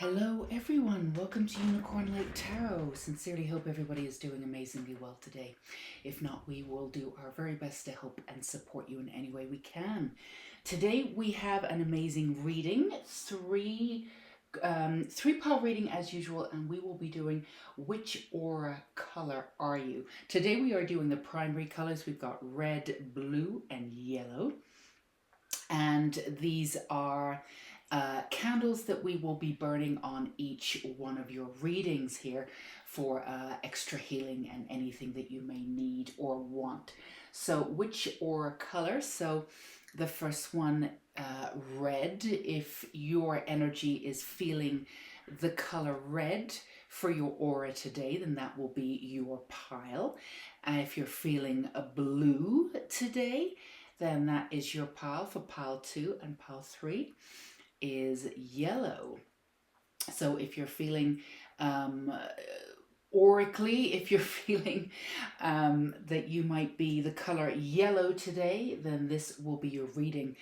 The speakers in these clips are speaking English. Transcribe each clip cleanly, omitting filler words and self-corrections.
Hello everyone, welcome to Unicorn Lake Tarot. Sincerely hope everybody is doing amazingly well today. If not, we will do our very best to help and support you in any way we can. Today we have an amazing reading, three pile reading as usual, and we will be doing which aura color are you. Today we are doing the primary colors. We've got red, blue, and yellow. And these are candles that we will be burning on each one of your readings here for extra healing and anything that you may need or want. So which aura color? So the first one, red. If your energy is feeling the color red for your aura today, then that will be your pile. And if you're feeling a blue today, then that is your pile for pile 2, and pile 3 is yellow. So if you're feeling oracally, if you're feeling that you might be the color yellow today, then this will be your reading.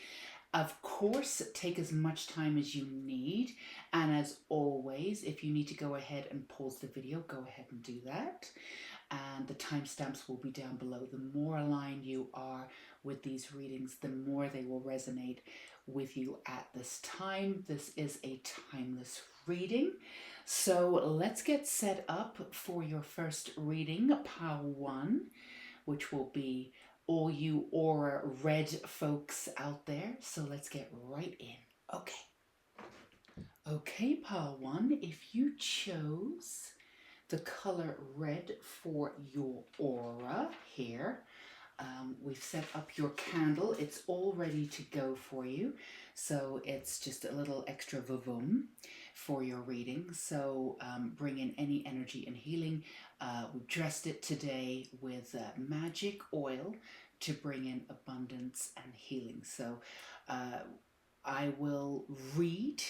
Of course, take as much time as you need, and as always, if you need to go ahead and pause the video, go ahead and do that. And the timestamps will be down below. The more aligned you are with these readings, the more they will resonate with you at this time. This is a timeless reading. So let's get set up for your first reading, pile 1, which will be all you aura red folks out there. So let's get right in. Okay, pile 1, if you chose the color red for your aura here, we've set up your candle. It's all ready to go for you. So it's just a little extra vavoom for your reading. So bring in any energy and healing. We've dressed it today with magic oil to bring in abundance and healing. So I will read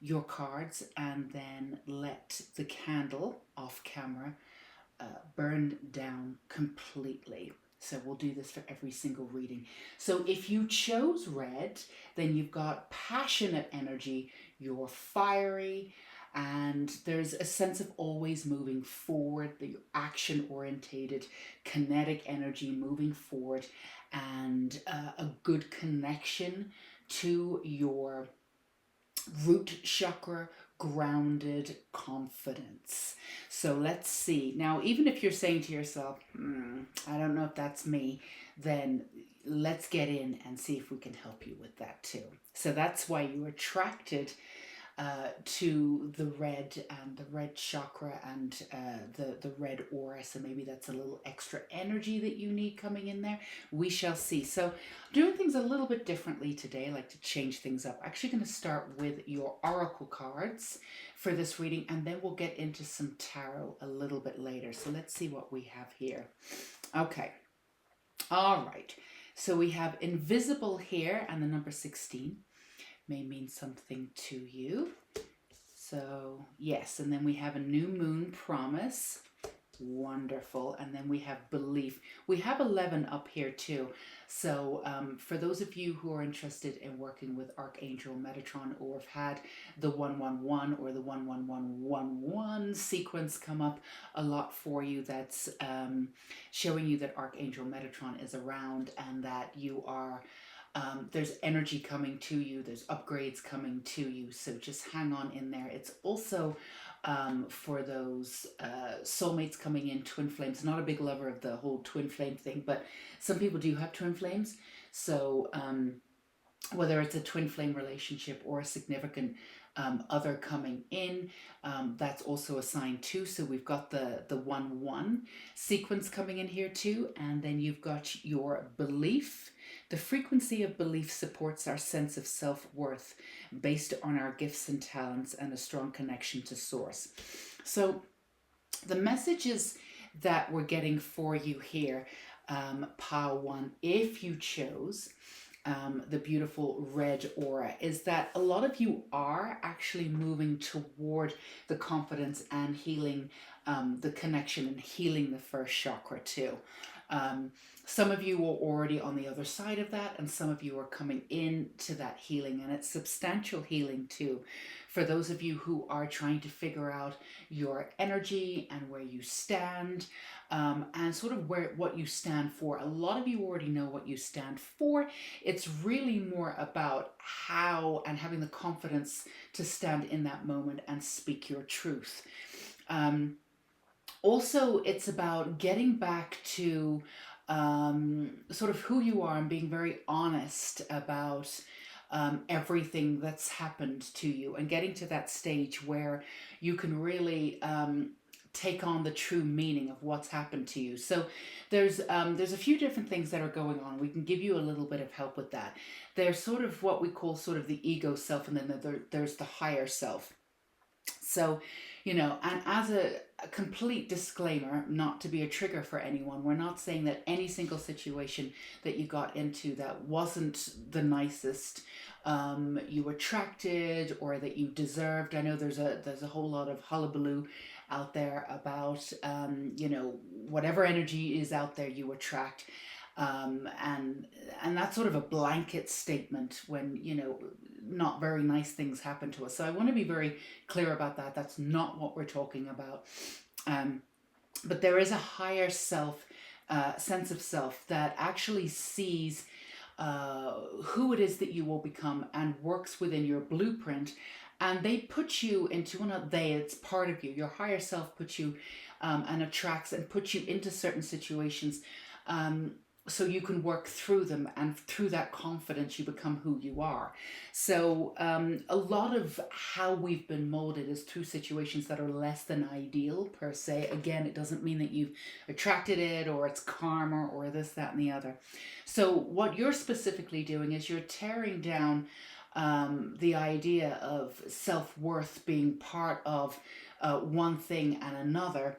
your cards and then let the candle off camera burn down completely. So we'll do this for every single reading. So if you chose red, then you've got passionate energy, you're fiery, and there's a sense of always moving forward, the action-orientated, kinetic energy moving forward, and a good connection to your root chakra, grounded confidence. So let's see. Now, even if you're saying to yourself, I don't know if that's me, then let's get in and see if we can help you with that too. So that's why you attracted to the red and the red chakra and the red aura. So maybe that's a little extra energy that you need coming in there. We shall see. So doing things a little bit differently today. I like to change things up. Actually going to start with your oracle cards for this reading, and then we'll get into some tarot a little bit later. So let's see what we have here. Okay. All right. So we have invisible here, and the number 16 may mean something to you. So yes, and then we have a new moon promise. Wonderful. And then we have belief. We have 11 up here too. So for those of you who are interested in working with Archangel Metatron, or have had the 111 or the 11111 sequence come up a lot for you, that's showing you that Archangel Metatron is around and that you are there's energy coming to you, there's upgrades coming to you, so just hang on in there. It's also for those soulmates coming in, twin flames. Not a big lover of the whole twin flame thing, but some people do have twin flames. So whether it's a twin flame relationship or a significant other coming in, that's also a sign too. So we've got the 1-1 sequence coming in here too, and then you've got your belief. The frequency of belief supports our sense of self-worth based on our gifts and talents and a strong connection to source. So the messages that we're getting for you here, pile 1, if you chose the beautiful red aura, is that a lot of you are actually moving toward the confidence and healing, the connection and healing the first chakra too. Some of you are already on the other side of that, and some of you are coming into that healing, and it's substantial healing too for those of you who are trying to figure out your energy and where you stand, and sort of what you stand for. A lot of you already know what you stand for. It's really more about how and having the confidence to stand in that moment and speak your truth. Also, it's about getting back to sort of who you are and being very honest about everything that's happened to you, and getting to that stage where you can really take on the true meaning of what's happened to you. So there's a few different things that are going on. We can give you a little bit of help with that. There's sort of what we call sort of the ego self, and then there's the higher self. So, and as a complete disclaimer, not to be a trigger for anyone, we're not saying that any single situation that you got into that wasn't the nicest, you attracted or that you deserved. I know there's a whole lot of hullabaloo out there about, whatever energy is out there, you attract. And that's sort of a blanket statement when not very nice things happen to us. So I want to be very clear about that. That's not what we're talking about. But there is a higher self, sense of self that actually sees who it is that you will become and works within your blueprint. And they put you into, well, not they, it's part of you. Your higher self puts you and attracts and puts you into certain situations. So you can work through them, and through that confidence you become who you are. So a lot of how we've been molded is through situations that are less than ideal per se. Again, it doesn't mean that you've attracted it or it's karma or this, that, and the other. So what you're specifically doing is you're tearing down the idea of self-worth being part of one thing and another.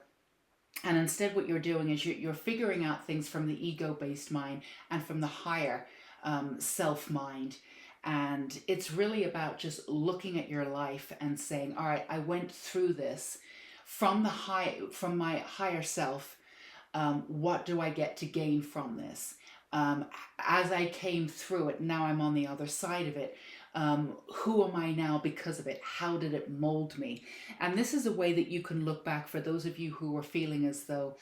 And instead what you're doing is you're figuring out things from the ego-based mind and from the higher self-mind. And it's really about just looking at your life and saying, all right, I went through this from my higher self. What do I get to gain from this? As I came through it, now I'm on the other side of it. Who am I now because of it? How did it mold me? And this is a way that you can look back for those of you who are feeling as though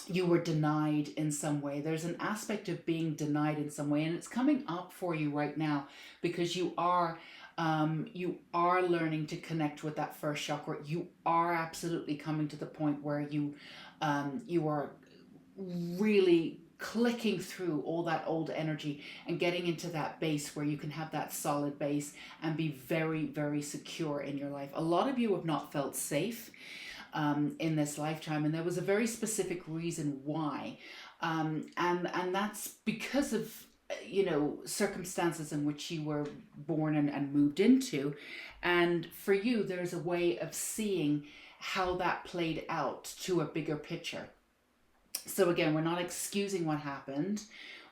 you were denied in some way. There's an aspect of being denied in some way, and it's coming up for you right now because you are learning to connect with that first chakra. You are absolutely coming to the point where you are really clicking through all that old energy and getting into that base where you can have that solid base and be very, very secure in your life. A lot of you have not felt safe in this lifetime, and there was a very specific reason why, and that's because of circumstances in which you were born and moved into. And for you, there's a way of seeing how that played out to a bigger picture. So again, we're not excusing what happened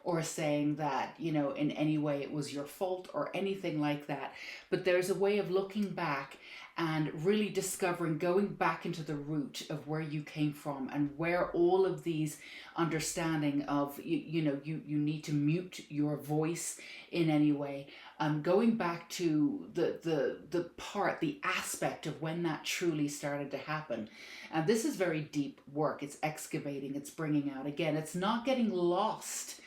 or saying that, in any way it was your fault or anything like that. But there's a way of looking back and really discovering, going back into the root of where you came from and where all of these understanding of, you need to mute your voice in any way. Going back to the aspect of when that truly started to happen. And this is very deep work. It's excavating, it's bringing out. Again, it's not getting lost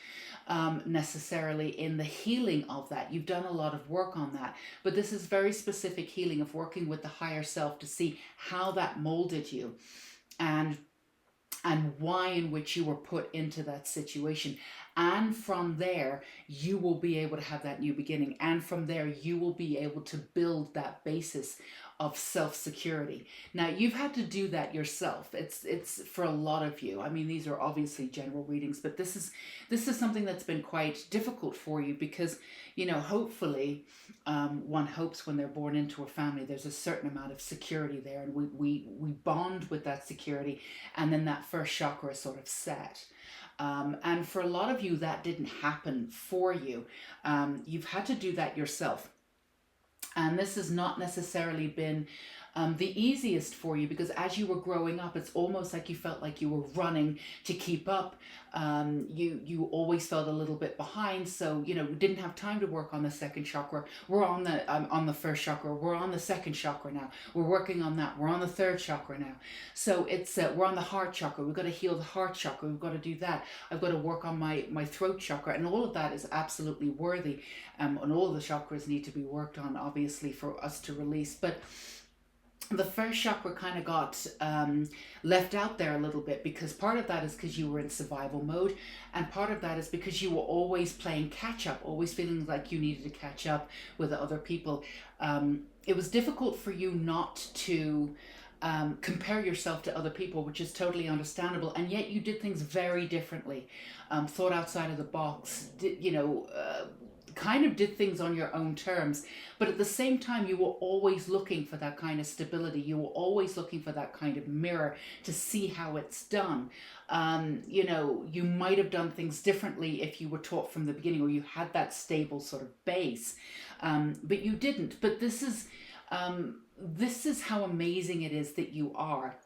necessarily in the healing of that. You've done a lot of work on that, but this is very specific healing of working with the higher self to see how that molded you and why in which you were put into that situation. And from there, you will be able to have that new beginning. And from there, you will be able to build that basis of self-security. Now, you've had to do that yourself. It's for a lot of you. I mean, these are obviously general readings, but this is something that's been quite difficult for you because, hopefully, one hopes when they're born into a family, there's a certain amount of security there, and we bond with that security, and then that first chakra is sort of set. And for a lot of you, that didn't happen for you. You've had to do that yourself. And this has not necessarily been the easiest for you, because as you were growing up, it's almost like you felt like you were running to keep up. You always felt a little bit behind, so we didn't have time to work on the second chakra. We're on the first chakra. We're on the second chakra now. We're working on that. We're on the third chakra now. So it's we're on the heart chakra. We've got to heal the heart chakra. We've got to do that. I've got to work on my throat chakra, and all of that is absolutely worthy. And all of the chakras need to be worked on, obviously, for us to release. But the first chakra kind of got left out there a little bit, because part of that is because you were in survival mode, and part of that is because you were always playing catch up, always feeling like you needed to catch up with other people. It was difficult for you not to compare yourself to other people, which is totally understandable, and yet you did things very differently, thought outside of the box, kind of did things on your own terms, but at the same time you were always looking for that kind of stability. You were always looking for that kind of mirror to see how it's done. You might have done things differently if you were taught from the beginning, or you had that stable sort of base, but you didn't. But this is how amazing it is that you are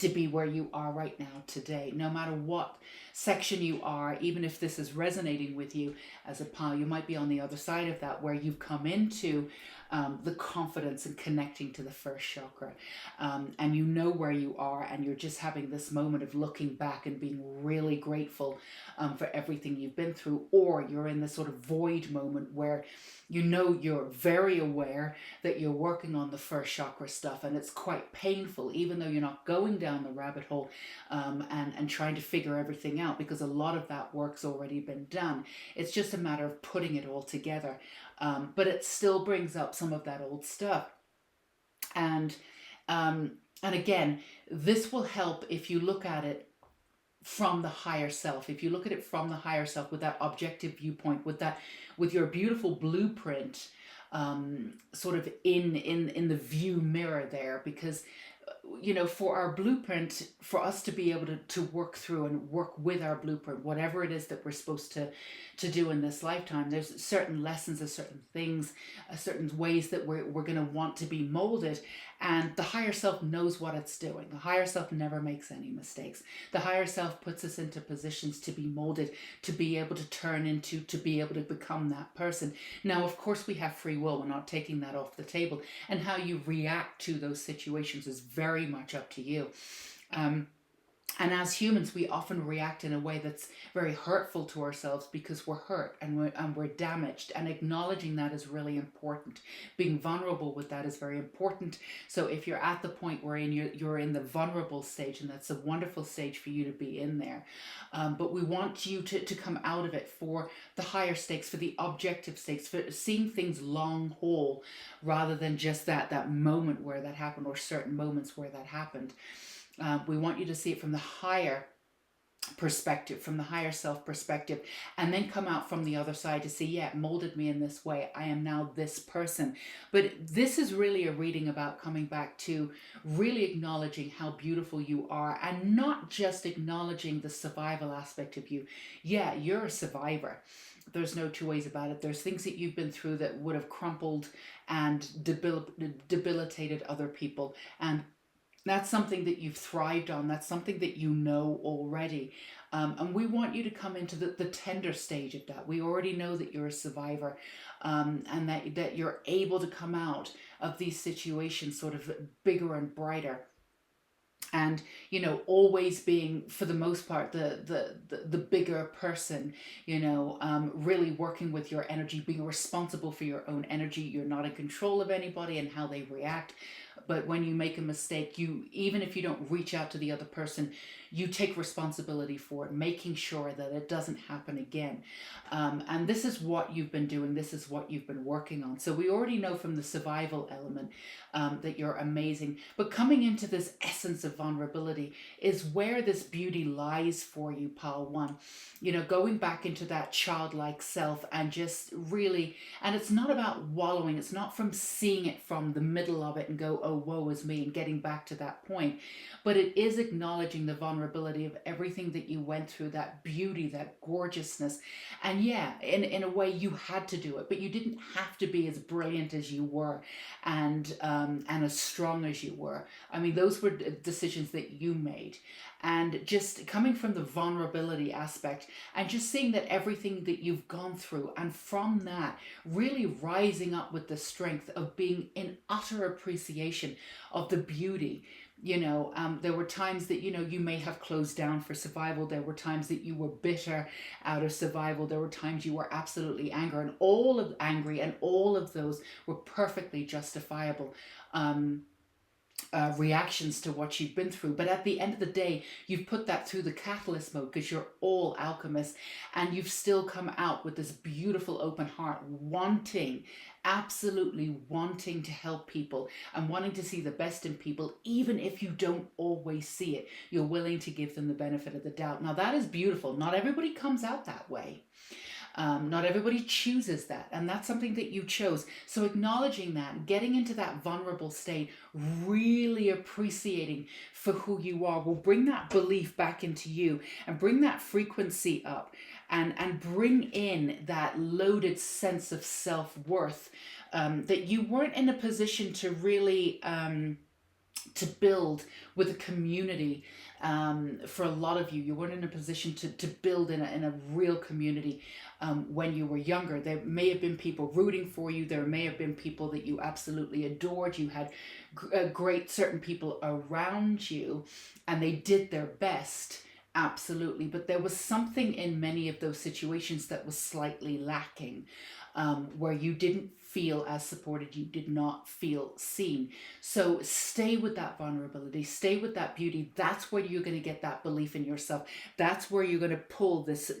to be where you are right now today, no matter what section you are. Even if this is resonating with you as a pal, you might be on the other side of that, where you've come into the confidence and connecting to the first chakra, and you know where you are, and you're just having this moment of looking back and being really grateful for everything you've been through. Or you're in this sort of void moment where you're very aware that you're working on the first chakra stuff, and it's quite painful, even though you're not going down the rabbit hole and trying to figure everything out, because a lot of that work's already been done. It's just a matter of putting it all together, but it still brings up some of that old stuff. And again, this will help if you look at it from the higher self. If you look at it from the higher self, with that objective viewpoint, with your beautiful blueprint sort of in the view mirror there, because for our blueprint, for us to be able to work through and work with our blueprint, whatever it is that we're supposed to do in this lifetime, there's certain lessons, there's certain things, certain ways that we're going to want to be molded. And the higher self knows what it's doing. The higher self never makes any mistakes. The higher self puts us into positions to be molded, to be able to turn into, to be able to become that person. Now, of course, we have free will. We're not taking that off the table. And how you react to those situations is very much up to you. And as humans, we often react in a way that's very hurtful to ourselves, because we're hurt and we're damaged. And acknowledging that is really important. Being vulnerable with that is very important. So if you're at the point where you're in the vulnerable stage, and that's a wonderful stage for you to be in there. But we want you to come out of it for the higher stakes, for the objective stakes, for seeing things long haul, rather than just that moment where that happened, or certain moments where that happened. We want you to see it from the higher perspective, from the higher self perspective, and then come out from the other side to see, yeah, it molded me in this way. I am now this person. But this is really a reading about coming back to really acknowledging how beautiful you are, and not just acknowledging the survival aspect of you. Yeah, you're a survivor. There's no two ways about it. There's things that you've been through that would have crumpled and debilitated other people. And that's something that you've thrived on. That's something that you know already. And we want you to come into the tender stage of that. We already know that you're a survivor, and that you're able to come out of these situations sort of bigger and brighter. And always being, for the most part, the bigger person, really working with your energy, being responsible for your own energy. You're not in control of anybody and how they react. But when you make a mistake, even if you don't reach out to the other person, you take responsibility for it, making sure that it doesn't happen again. And this is what you've been doing. This is what you've been working on. So we already know from the survival element that you're amazing. But coming into this essence of of vulnerability is where this beauty lies for you, pile one. You know, going back into that childlike self and just really, and it's not about wallowing. It's not from seeing it from the middle of it and go, oh, woe is me, and getting back to that point. But it is acknowledging the vulnerability of everything that you went through, that beauty, that gorgeousness. And yeah, in a way you had to do it, but you didn't have to be as brilliant as you were and as strong as you were. I mean, those were decisions that you made. And just coming from the vulnerability aspect and just seeing that everything that you've gone through, and from that really rising up with the strength of being in utter appreciation of the beauty. You know, there were times that, you know, you may have closed down for survival. There were times that you were bitter out of survival. There were times you were absolutely angry, and all of those were perfectly justifiable reactions to what you've been through. But at the end of the day, you've put that through the catalyst mode, because you're all alchemists, and you've still come out with this beautiful open heart, absolutely wanting to help people and wanting to see the best in people, even if you don't always see it. You're willing to give them the benefit of the doubt. Now that is beautiful. Not everybody comes out that way. Not everybody chooses that, and that's something that you chose. So acknowledging that, getting into that vulnerable state, really appreciating for who you are, will bring that belief back into you and bring that frequency up, and bring in that loaded sense of self-worth that you weren't in a position to really to build with a community. For a lot of you, you weren't in a position to build in a real community when you were younger. There may have been people rooting for you. There may have been people that you absolutely adored. You had great certain people around you, and they did their best. Absolutely. But there was something in many of those situations that was slightly lacking, where you didn't feel as supported, you did not feel seen. So stay with that vulnerability, stay with that beauty. That's where you're going to get that belief in yourself. That's where you're going to pull this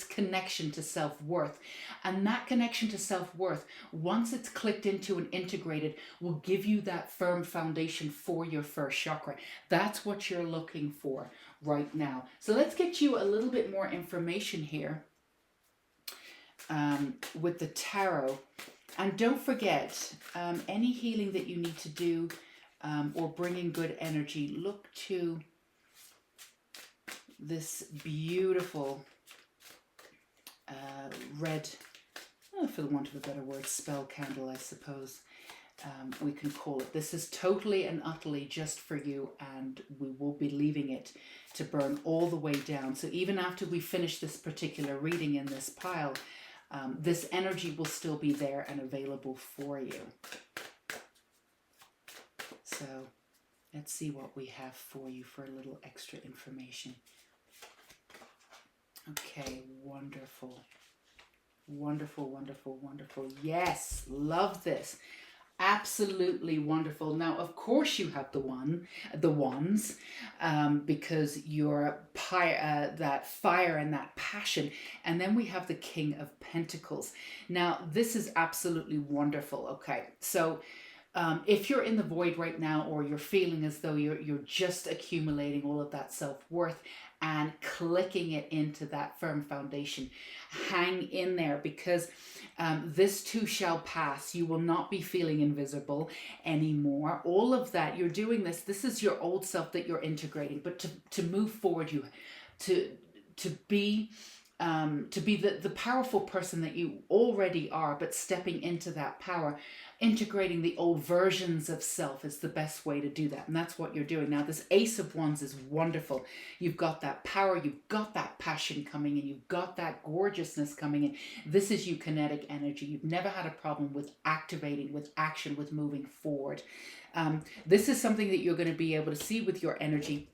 connection to self-worth. And that connection to self-worth, once it's clicked into and integrated, will give you that firm foundation for your first chakra. That's what you're looking for right now. So let's get you a little bit more information here with the tarot. And don't forget, any healing that you need to do or bring in good energy, look to this beautiful red, for the want of a better word, spell candle, I suppose we can call it. This is totally and utterly just for you, and we will be leaving it to burn all the way down. So even after we finish this particular reading in this pile, this energy will still be there and available for you. So let's see what we have for you for a little extra information. Okay, wonderful. Wonderful, wonderful, wonderful. Yes, love this. Absolutely wonderful. Now, of course, you have the wands, because you're that fire and that passion. And then we have the King of Pentacles. Now, this is absolutely wonderful. Okay, so if you're in the void right now, or you're feeling as though you're just accumulating all of that self-worth and clicking it into that firm foundation, hang in there, because this too shall pass. You will not be feeling invisible anymore. All of that, you're doing this is your old self that you're integrating. But to move forward, you to be the powerful person that you already are, but stepping into that power, integrating the old versions of self is the best way to do that. And that's what you're doing. Now, this Ace of Wands is wonderful. You've got that power, you've got that passion coming in, you've got that gorgeousness coming in. This is you kinetic energy. You've never had a problem with activating, with action, with moving forward. This is something that you're going to be able to see with your energy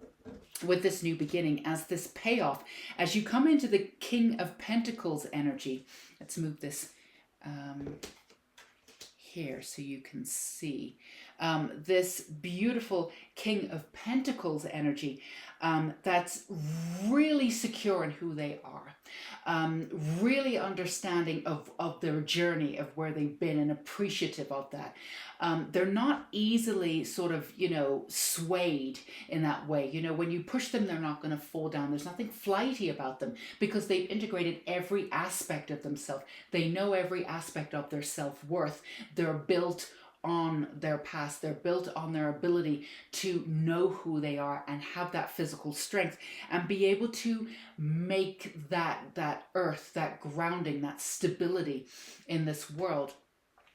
with this new beginning as this payoff. As you come into the King of Pentacles energy, let's move this here so you can see this beautiful King of Pentacles energy that's really secure in who they are, really understanding of their journey, of where they've been, and appreciative of that. They're not easily sort of, swayed in that way. When you push them, they're not going to fall down. There's nothing flighty about them because they've integrated every aspect of themselves. They know every aspect of their self-worth. They're built on their past. They're built on their ability to know who they are and have that physical strength and be able to make that earth, that grounding, that stability in this world.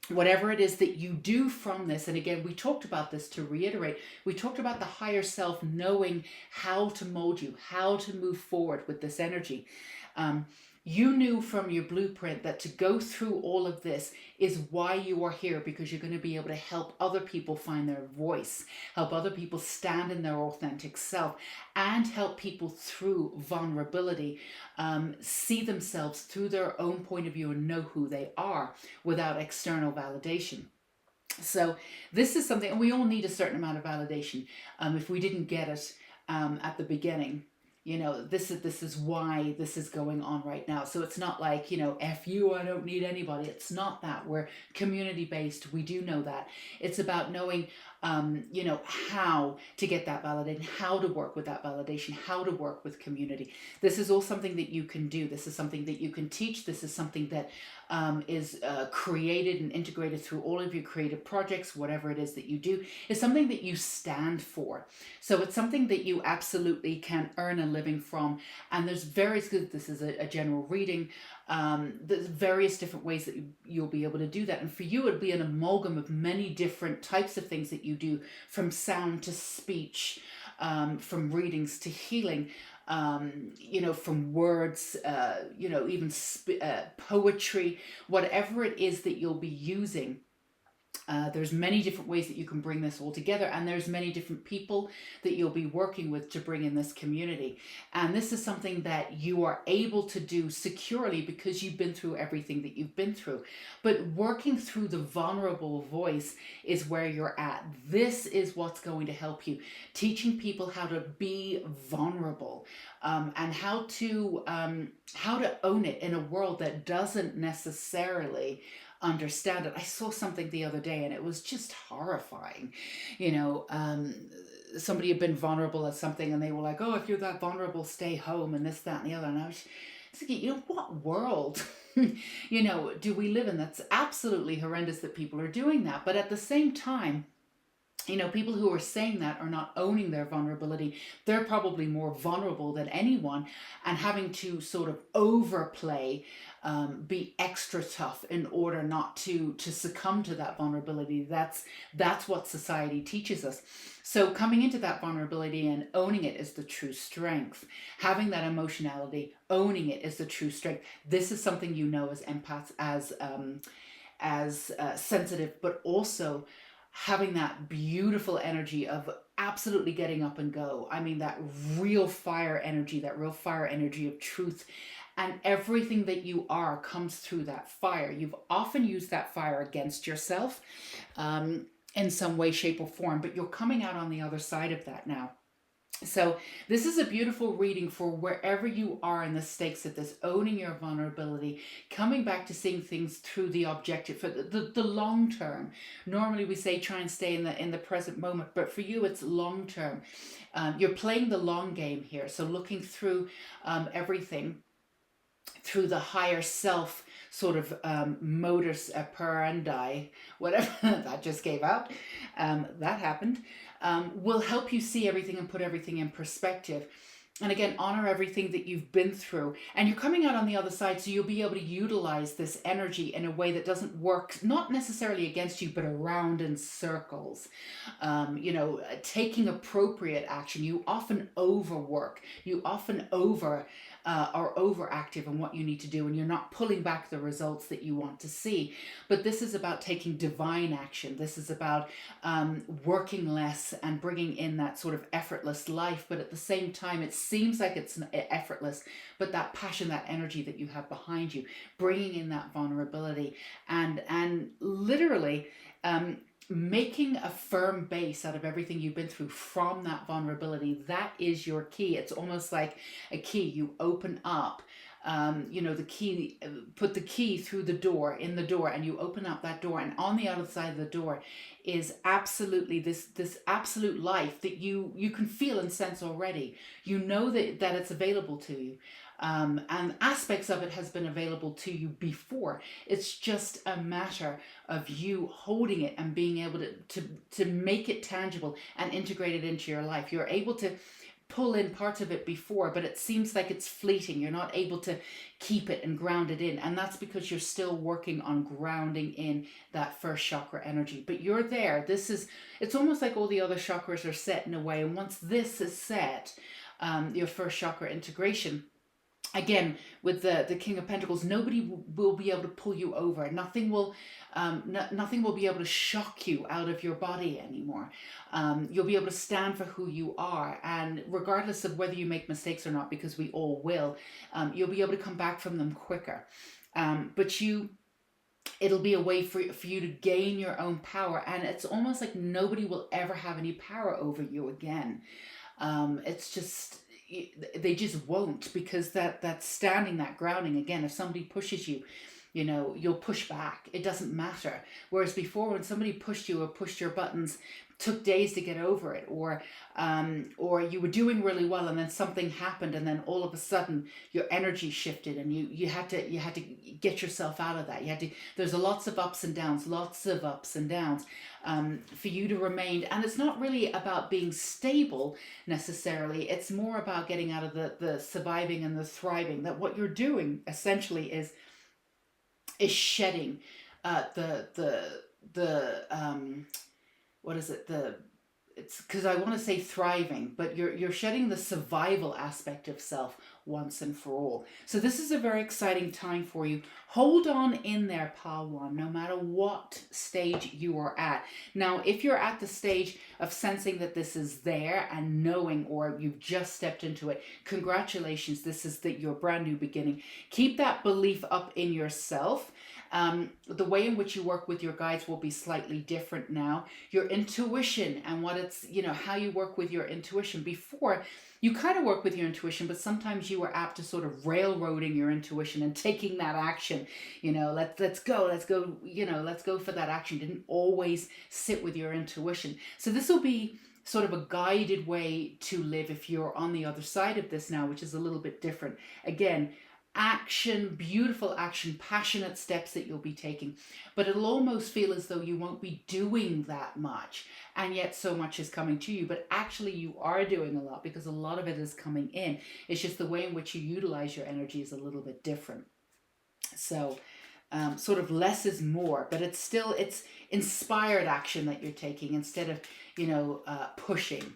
Whatever it is that you do from this, and again, we talked about this, to reiterate, we talked about the higher self knowing how to mold you, how to move forward with this energy. You knew from your blueprint that to go through all of this is why you are here, because you're going to be able to help other people find their voice, help other people stand in their authentic self, and help people through vulnerability see themselves through their own point of view and know who they are without external validation. So this is something, and we all need a certain amount of validation. If we didn't get it at the beginning, this is why this is going on right now. So it's not like, F you, I don't need anybody. It's not that. We're community based. We do know that. It's about knowing, how to get that validation, how to work with that validation, how to work with community. This is all something that you can do. This is something that you can teach. This is something that is created and integrated through all of your creative projects, whatever it is that you do. It's something that you stand for. So it's something that you absolutely can earn a living from. And there's various, this is a general reading, there's various different ways that you'll be able to do that. And for you, it'll be an amalgam of many different types of things that you do, from sound to speech, from readings to healing, from words, even poetry, whatever it is that you'll be using. There's many different ways that you can bring this all together, and there's many different people that you'll be working with to bring in this community. And this is something that you are able to do securely because you've been through everything that you've been through. But working through the vulnerable voice is where you're at. This is what's going to help you. Teaching people how to be vulnerable, and how to own it in a world that doesn't necessarily understand it. I saw something the other day and it was just horrifying. Somebody had been vulnerable at something and they were like, oh, if you're that vulnerable, stay home, and this, that, and the other. And I was thinking, what world do we live in? That's absolutely horrendous that people are doing that. But at the same time, people who are saying that are not owning their vulnerability. They're probably more vulnerable than anyone, and having to sort of overplay, be extra tough in order not to succumb to that vulnerability. That's what society teaches us. So coming into that vulnerability and owning it is the true strength. Having that emotionality, owning it is the true strength. This is something as empaths, as sensitive, but also having that beautiful energy of absolutely getting up and go. I mean, that real fire energy of truth. And everything that you are comes through that fire. You've often used that fire against yourself in some way, shape, or form, but you're coming out on the other side of that now. So this is a beautiful reading for wherever you are in the stakes of this, owning your vulnerability, coming back to seeing things through the objective for the long term. Normally we say try and stay in the present moment, but for you it's long term. You're playing the long game here. So looking through everything through the higher self sort of modus operandi, whatever that just gave out, that happened, will help you see everything and put everything in perspective. And again, honor everything that you've been through. And you're coming out on the other side, so you'll be able to utilize this energy in a way that doesn't work, not necessarily against you, but around in circles. Taking appropriate action. You often overwork. You often are overactive in what you need to do, and you're not pulling back the results that you want to see. But this is about taking divine action. This is about working less and bringing in that sort of effortless life. But at the same time, it seems like it's effortless, but that passion, that energy that you have behind you, bringing in that vulnerability, and literally making a firm base out of everything you've been through from that vulnerability. That is your key. It's almost like a key. You open up, the key, put the key through the door, in the door, and you open up that door, and on the other side of the door is absolutely this absolute life that you can feel and sense already. You know that it's available to you. And aspects of it has been available to you before. It's just a matter of you holding it and being able to make it tangible and integrate it into your life. You're able to pull in parts of it before, but it seems like it's fleeting. You're not able to keep it and ground it in. And that's because you're still working on grounding in that first chakra energy. But you're there. It's almost like all the other chakras are set in a way. And once this is set, your first chakra integration, again, with the King of Pentacles, nobody will be able to pull you over. Nothing will be able to shock you out of your body anymore. You'll be able to stand for who you are, and regardless of whether you make mistakes or not, because we all will, you'll be able to come back from them quicker. But it'll be a way for you to gain your own power, and it's almost like nobody will ever have any power over you again. It's just, they just won't, because that standing, that grounding, again, if somebody pushes you, you'll push back. It doesn't matter. Whereas before, when somebody pushed you or pushed your buttons, took days to get over it, or you were doing really well and then something happened, and then all of a sudden your energy shifted, and you had to get yourself out of that. There's lots of ups and downs for you to remain. And it's not really about being stable necessarily. It's more about getting out of the surviving and the thriving. That what you're doing essentially is shedding what is it? It's because I want to say thriving, but you're shedding the survival aspect of self once and for all. So this is a very exciting time for you. Hold on in there, Pile One, no matter what stage you are at. Now, if you're at the stage of sensing that this is there and knowing, or you've just stepped into it, congratulations, this is your brand new beginning. Keep that belief up in yourself. The way in which you work with your guides will be slightly different now. Your intuition and what it's, how you work with your intuition. Before, you kind of work with your intuition, but sometimes you were apt to sort of railroading your intuition and taking that action. Let's go for that action. Didn't always sit with your intuition. So this will be sort of a guided way to live if you're on the other side of this now, which is a little bit different. Again, action, beautiful action, passionate steps that you'll be taking, but it'll almost feel as though you won't be doing that much, and yet so much is coming to you. But actually you are doing a lot, because a lot of it is coming in. It's just the way in which you utilize your energy is a little bit different. So sort of less is more, but it's inspired action that you're taking instead of pushing.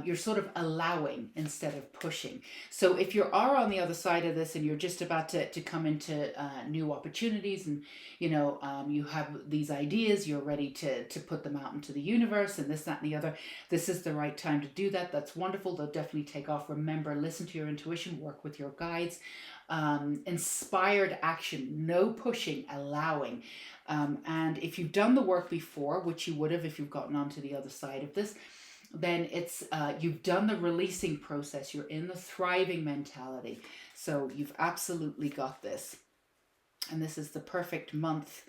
You're sort of allowing instead of pushing. So if you are on the other side of this and you're just about to come into new opportunities, and you have these ideas, you're ready to put them out into the universe, and this, that, and the other, this is the right time to do that. That's wonderful. They'll definitely take off. Remember, listen to your intuition, work with your guides. Inspired action, no pushing, allowing. And if you've done the work before, which you would have if you've gotten onto the other side of this, then it's you've done the releasing process. You're in the thriving mentality. So you've absolutely got this. And this is the perfect month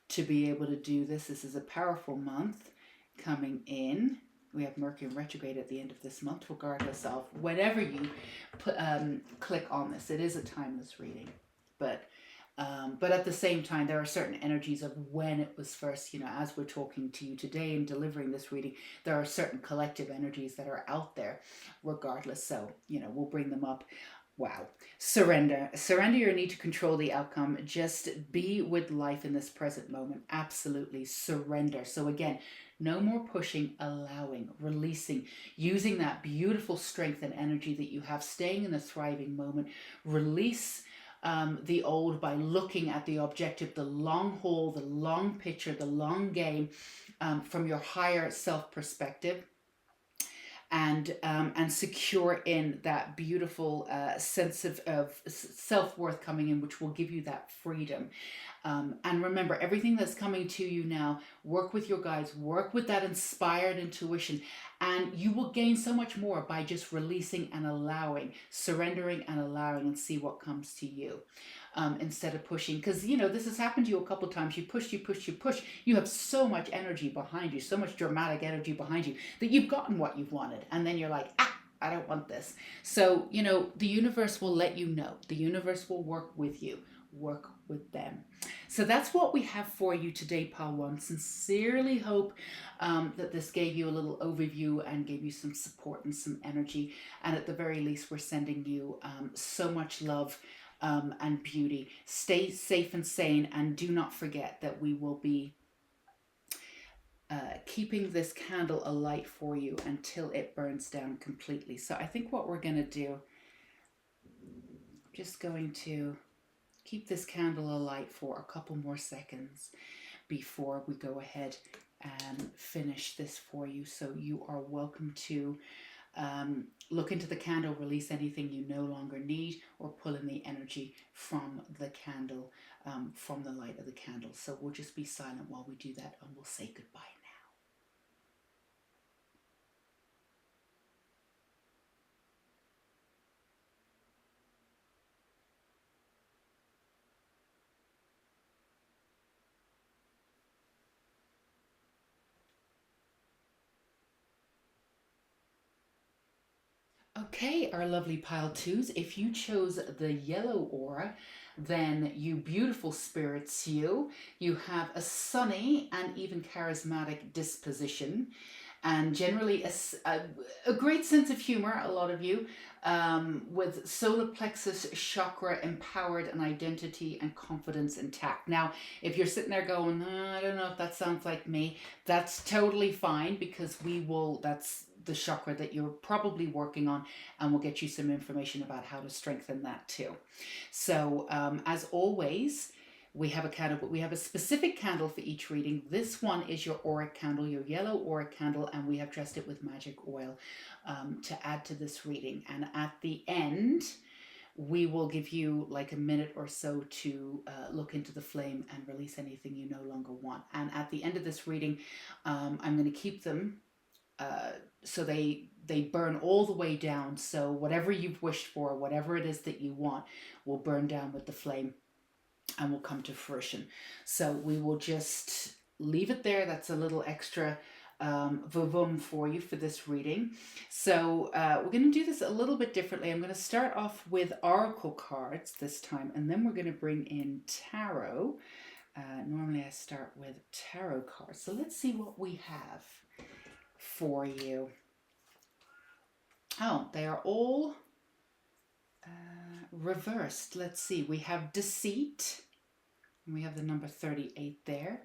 to be able to do this. This is a powerful month coming in. We have Mercury retrograde at the end of this month, regardless of whenever you click on this. It is a timeless reading. But at the same time, there are certain energies of when it was first, as we're talking to you today and delivering this reading, there are certain collective energies that are out there regardless. So, we'll bring them up. Wow. Surrender. Surrender your need to control the outcome. Just be with life in this present moment. Absolutely surrender. So again, No more pushing, allowing, releasing, using that beautiful strength and energy that you have, staying in the thriving moment. Release the old by looking at the objective, the long haul, the long picture, the long game, from your higher self perspective, and secure in that beautiful sense of self-worth coming in, which will give you that freedom. And remember, everything that's coming to you now, work with your guides, work with that inspired intuition, and you will gain so much more by just releasing and allowing, surrendering and allowing, and see what comes to you. Instead of pushing, because you know this has happened to you a couple of times. You push, you push, you push. You have so much energy behind you, so much dramatic energy behind you, that you've gotten what you've wanted, and then you're like, I don't want this. So you know the universe will let you know. The universe will work with you. Work with them. So that's what we have for you today, Pal One. Sincerely hope that this gave you a little overview and gave you some support and some energy. And at the very least, we're sending you so much love and beauty. Stay safe and sane, and do not forget that we will be keeping this candle alight for you until it burns down completely. So I think what we're going to do, I'm just going to keep this candle alight for a couple more seconds before we go ahead and finish this for you. So you are welcome to look into the candle, release anything you no longer need, or pull in the energy from the candle, from the light of the candle. So we'll just be silent while we do that, and we'll say goodbye now. Okay, our lovely pile twos, if you chose the yellow aura, then you beautiful spirits, you have a sunny and even charismatic disposition, and generally a great sense of humor, a lot of you, with solar plexus chakra empowered and identity and confidence intact. Now, if you're sitting there going, I don't know if that sounds like me, that's totally fine, because that's the chakra that you're probably working on, and we'll get you some information about how to strengthen that too. So as always, we have a candle, but we have a specific candle for each reading. This one is your auric candle, your yellow auric candle, and we have dressed it with magic oil to add to this reading. And at the end, we will give you like a minute or so to look into the flame and release anything you no longer want. And at the end of this reading, I'm going to keep them so they burn all the way down. So whatever you've wished for, whatever it is that you want, will burn down with the flame and will come to fruition. So we will just leave it there. That's a little extra vavum for you for this reading. So we're going to do this a little bit differently. I'm going to start off with oracle cards this time, and then we're going to bring in tarot. Normally I start with tarot cards. So let's see what we have for you. Oh, they are all reversed. Let's see. We have deceit. And we have the number 38 there.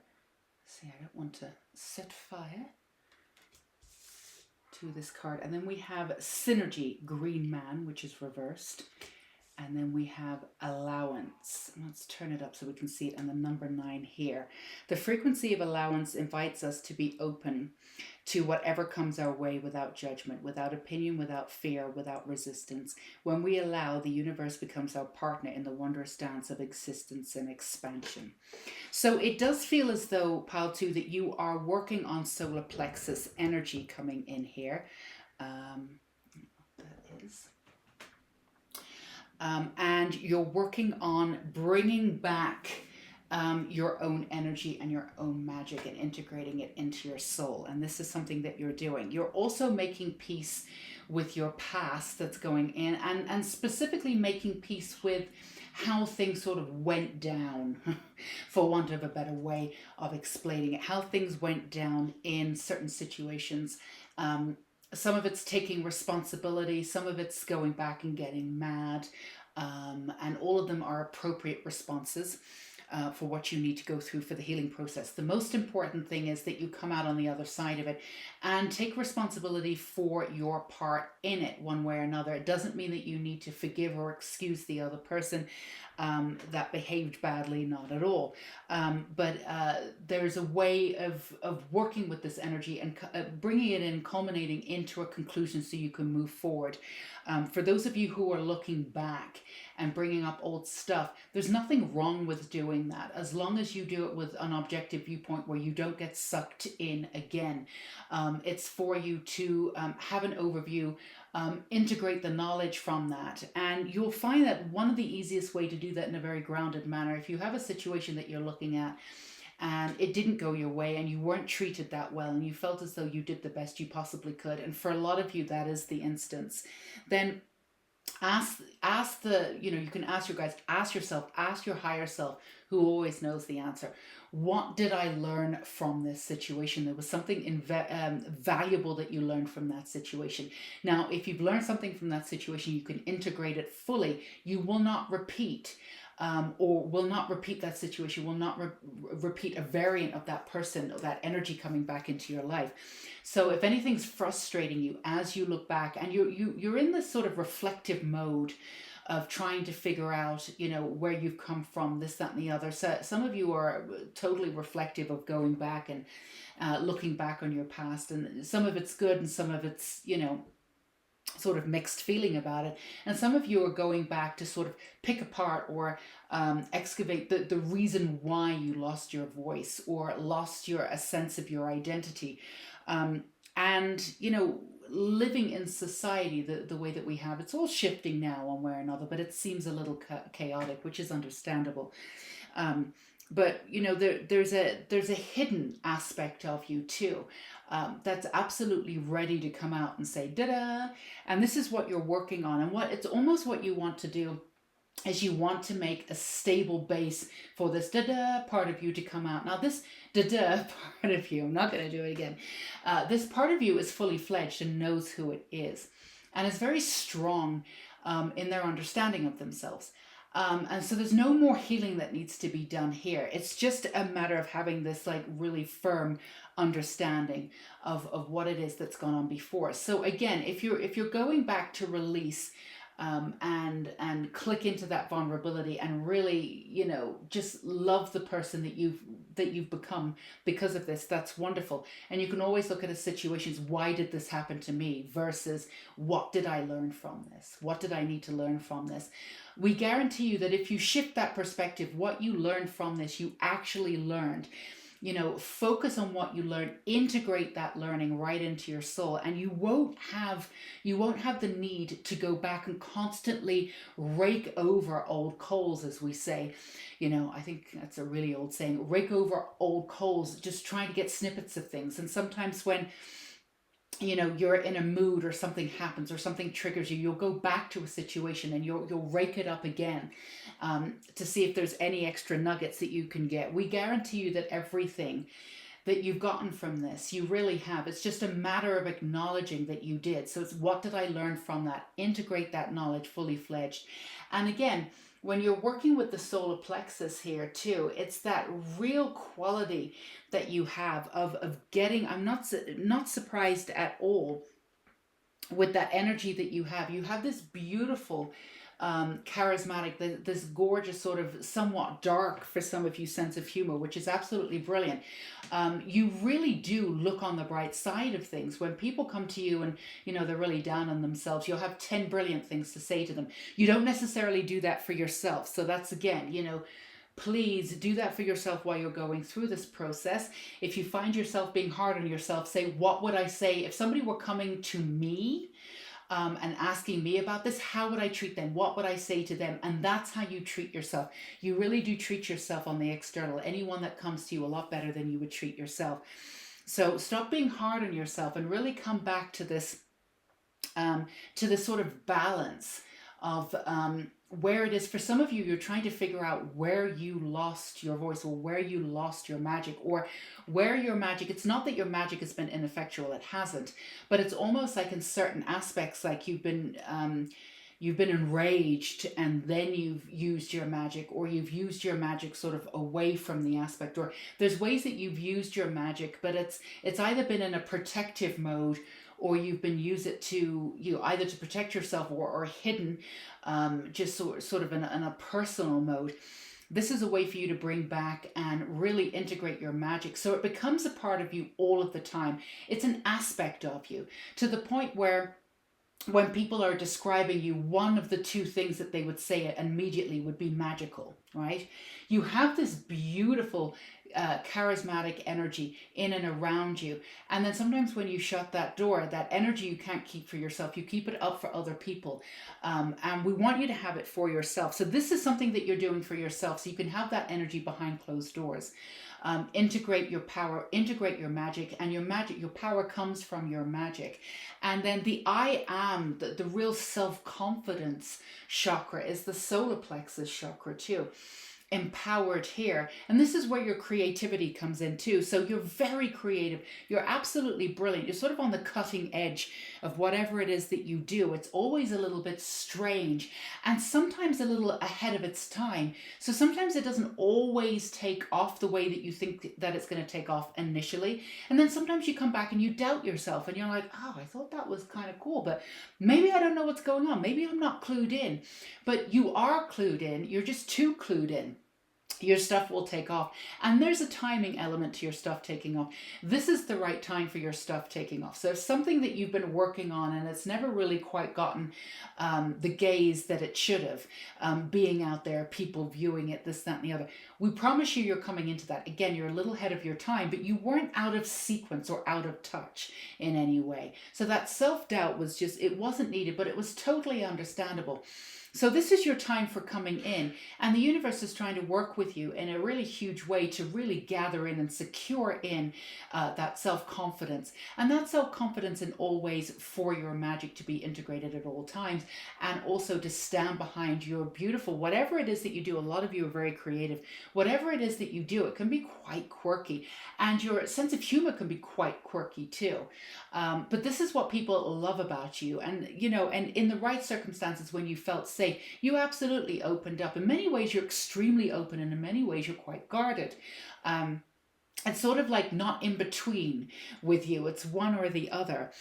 See, I don't want to set fire to this card. And then we have synergy, green man, which is reversed. And then we have allowance. Let's turn it up so we can see it, and the number 9 here. The frequency of allowance invites us to be open to whatever comes our way without judgment, without opinion, without fear, without resistance. When we allow, the universe becomes our partner in the wondrous dance of existence and expansion. So it does feel as though, Pile 2, that you are working on solar plexus energy coming in here. That is... and you're working on bringing back your own energy and your own magic and integrating it into your soul. And this is something that you're doing. You're also making peace with your past that's going in, and specifically making peace with how things sort of went down, for want of a better way of explaining it, how things went down in certain situations. Some of it's taking responsibility, some of it's going back and getting mad, and all of them are appropriate responses. for what you need to go through for the healing process. The most important thing is that you come out on the other side of it and take responsibility for your part in it one way or another. It doesn't mean that you need to forgive or excuse the other person that behaved badly, not at all. But there's a way of working with this energy and bringing it in, culminating into a conclusion so you can move forward. For those of you who are looking back and bringing up old stuff, there's nothing wrong with doing that, as long as you do it with an objective viewpoint where you don't get sucked in again. It's for you to have an overview, integrate the knowledge from that, and you'll find that one of the easiest way to do that in a very grounded manner, if you have a situation that you're looking at and it didn't go your way and you weren't treated that well and you felt as though you did the best you possibly could, and for a lot of you that is the instance, then ask the, you can ask your guides, ask yourself, ask your higher self, who always knows the answer. What did I learn from this situation? There was something valuable that you learned from that situation. Now, if you've learned something from that situation, you can integrate it fully. You will not repeat or will not repeat that situation, will not repeat a variant of that person or that energy coming back into your life. So if anything's frustrating you as you look back and you're in this sort of reflective mode of trying to figure out, where you've come from, this, that, and the other. So some of you are totally reflective of going back and looking back on your past, and some of it's good and some of it's, sort of mixed feeling about it. And some of you are going back to sort of pick apart or excavate the reason why you lost your voice or lost a sense of your identity. And, living in society the way that we have, it's all shifting now one way or another, but it seems a little chaotic, which is understandable. But there's a hidden aspect of you too, that's absolutely ready to come out and say da-da, and this is what you're working on. And it's almost what you want to do is you want to make a stable base for this da-da part of you to come out. Now this da-da part of you, I'm not going to do it again, this part of you is fully fledged and knows who it is and is very strong in their understanding of themselves. And so there's no more healing that needs to be done here. It's just a matter of having this really firm understanding of what it is that's gone on before. So again, if you're going back to release and click into that vulnerability and really, just love the person that you've become because of this, that's wonderful. And you can always look at a situation, why did this happen to me, versus what did I learn from this? What did I need to learn from this? We guarantee you that if you shift that perspective, what you learned from this, you actually learned. Focus on what you learned, integrate that learning right into your soul, and you won't have the need to go back and constantly rake over old coals, as we say. I think that's a really old saying, rake over old coals, just trying to get snippets of things. And sometimes when you're in a mood or something happens or something triggers you, you'll go back to a situation and you'll rake it up again to see if there's any extra nuggets that you can get. We guarantee you that everything that you've gotten from this, you really have. It's just a matter of acknowledging that you did. So it's what did I learn from that? Integrate that knowledge fully fledged. And again, when you're working with the solar plexus here too, it's that real quality that you have of getting, I'm not surprised at all with that energy that you have. You have this beautiful, charismatic, this gorgeous sort of somewhat dark for some of you sense of humor, which is absolutely brilliant. You really do look on the bright side of things. When people come to you and they're really down on themselves, you'll have 10 brilliant things to say to them. You don't necessarily do that for yourself. So that's again, please do that for yourself while you're going through this process. If you find yourself being hard on yourself, say, what would I say if somebody were coming to me and asking me about this? How would I treat them? What would I say to them? And that's how you treat yourself. You really do treat yourself on the external. Anyone that comes to you a lot better than you would treat yourself. So stop being hard on yourself and really come back to this sort of balance of where it is. For some of you, you're trying to figure out where you lost your voice or where you lost your magic or where your magic, it's not that your magic has been ineffectual, it hasn't, but it's almost like in certain aspects, like you've been you've been enraged and then you've used your magic, or you've used your magic sort of away from the aspect, or there's ways that you've used your magic, but it's either been in a protective mode, or you've been use it to either to protect yourself, or hidden, just sort of in a personal mode. This is a way for you to bring back and really integrate your magic so it becomes a part of you all of the time. It's an aspect of you, to the point where when people are describing you, one of the two things that they would say immediately would be magical, right? You have this beautiful, charismatic energy in and around you. And then sometimes when you shut that door, that energy you can't keep for yourself, you keep it up for other people. And we want you to have it for yourself. So this is something that you're doing for yourself, so you can have that energy behind closed doors. Integrate your power, integrate your magic, and your power comes from your magic. And then the I am, the real self-confidence chakra, is the solar plexus chakra too. Empowered here, and this is where your creativity comes in too. So you're very creative, you're absolutely brilliant, you're sort of on the cutting edge of whatever it is that you do. It's always a little bit strange and sometimes a little ahead of its time, so sometimes it doesn't always take off the way that you think that it's going to take off initially, and then sometimes you come back and you doubt yourself and you're like, oh, I thought that was kind of cool, but maybe I don't know what's going on, maybe I'm not clued in. But you are clued in, you're just too clued in. Your stuff will take off, and there's a timing element to your stuff taking off. This is the right time for your stuff taking off. So if something that you've been working on and it's never really quite gotten the gaze that it should have, being out there, people viewing it, this, that, and the other, we promise you you're coming into that. Again, you're a little ahead of your time, but you weren't out of sequence or out of touch in any way. So that self-doubt was just, it wasn't needed, but it was totally understandable. So this is your time for coming in, and the universe is trying to work with you in a really huge way to really gather in and secure in that self-confidence, and that self-confidence in all ways for your magic to be integrated at all times, and also to stand behind your beautiful, whatever it is that you do. A lot of you are very creative. Whatever it is that you do, it can be quite quirky, and your sense of humor can be quite quirky too. But this is what people love about you, and and in the right circumstances, when you felt safe, you absolutely opened up. In many ways you're extremely open, and in many ways you're quite guarded. It's sort of like not in between with you, it's one or the other.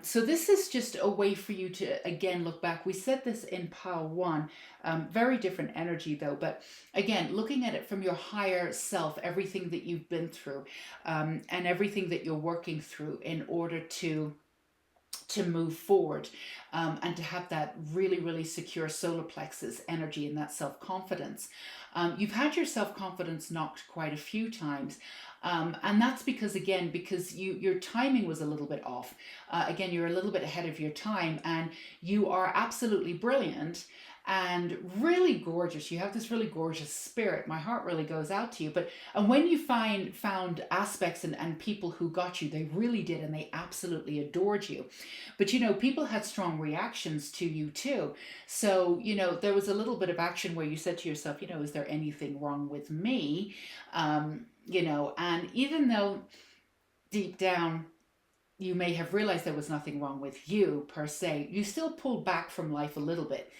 So this is just a way for you to again look back. We said this in pile 1, very different energy though, but again looking at it from your higher self, everything that you've been through, and everything that you're working through in order to move forward, and to have that really, really secure solar plexus energy and that self-confidence. You've had your self-confidence knocked quite a few times, and that's because your timing was a little bit off. Again, you're a little bit ahead of your time, and you are absolutely brilliant and really gorgeous. You have this really gorgeous spirit. My heart really goes out to you. And when you found aspects and people who got you, they really did, and they absolutely adored you. But people had strong reactions to you too. So there was a little bit of action where you said to yourself, is there anything wrong with me? And even though deep down you may have realized there was nothing wrong with you per se, you still pulled back from life a little bit,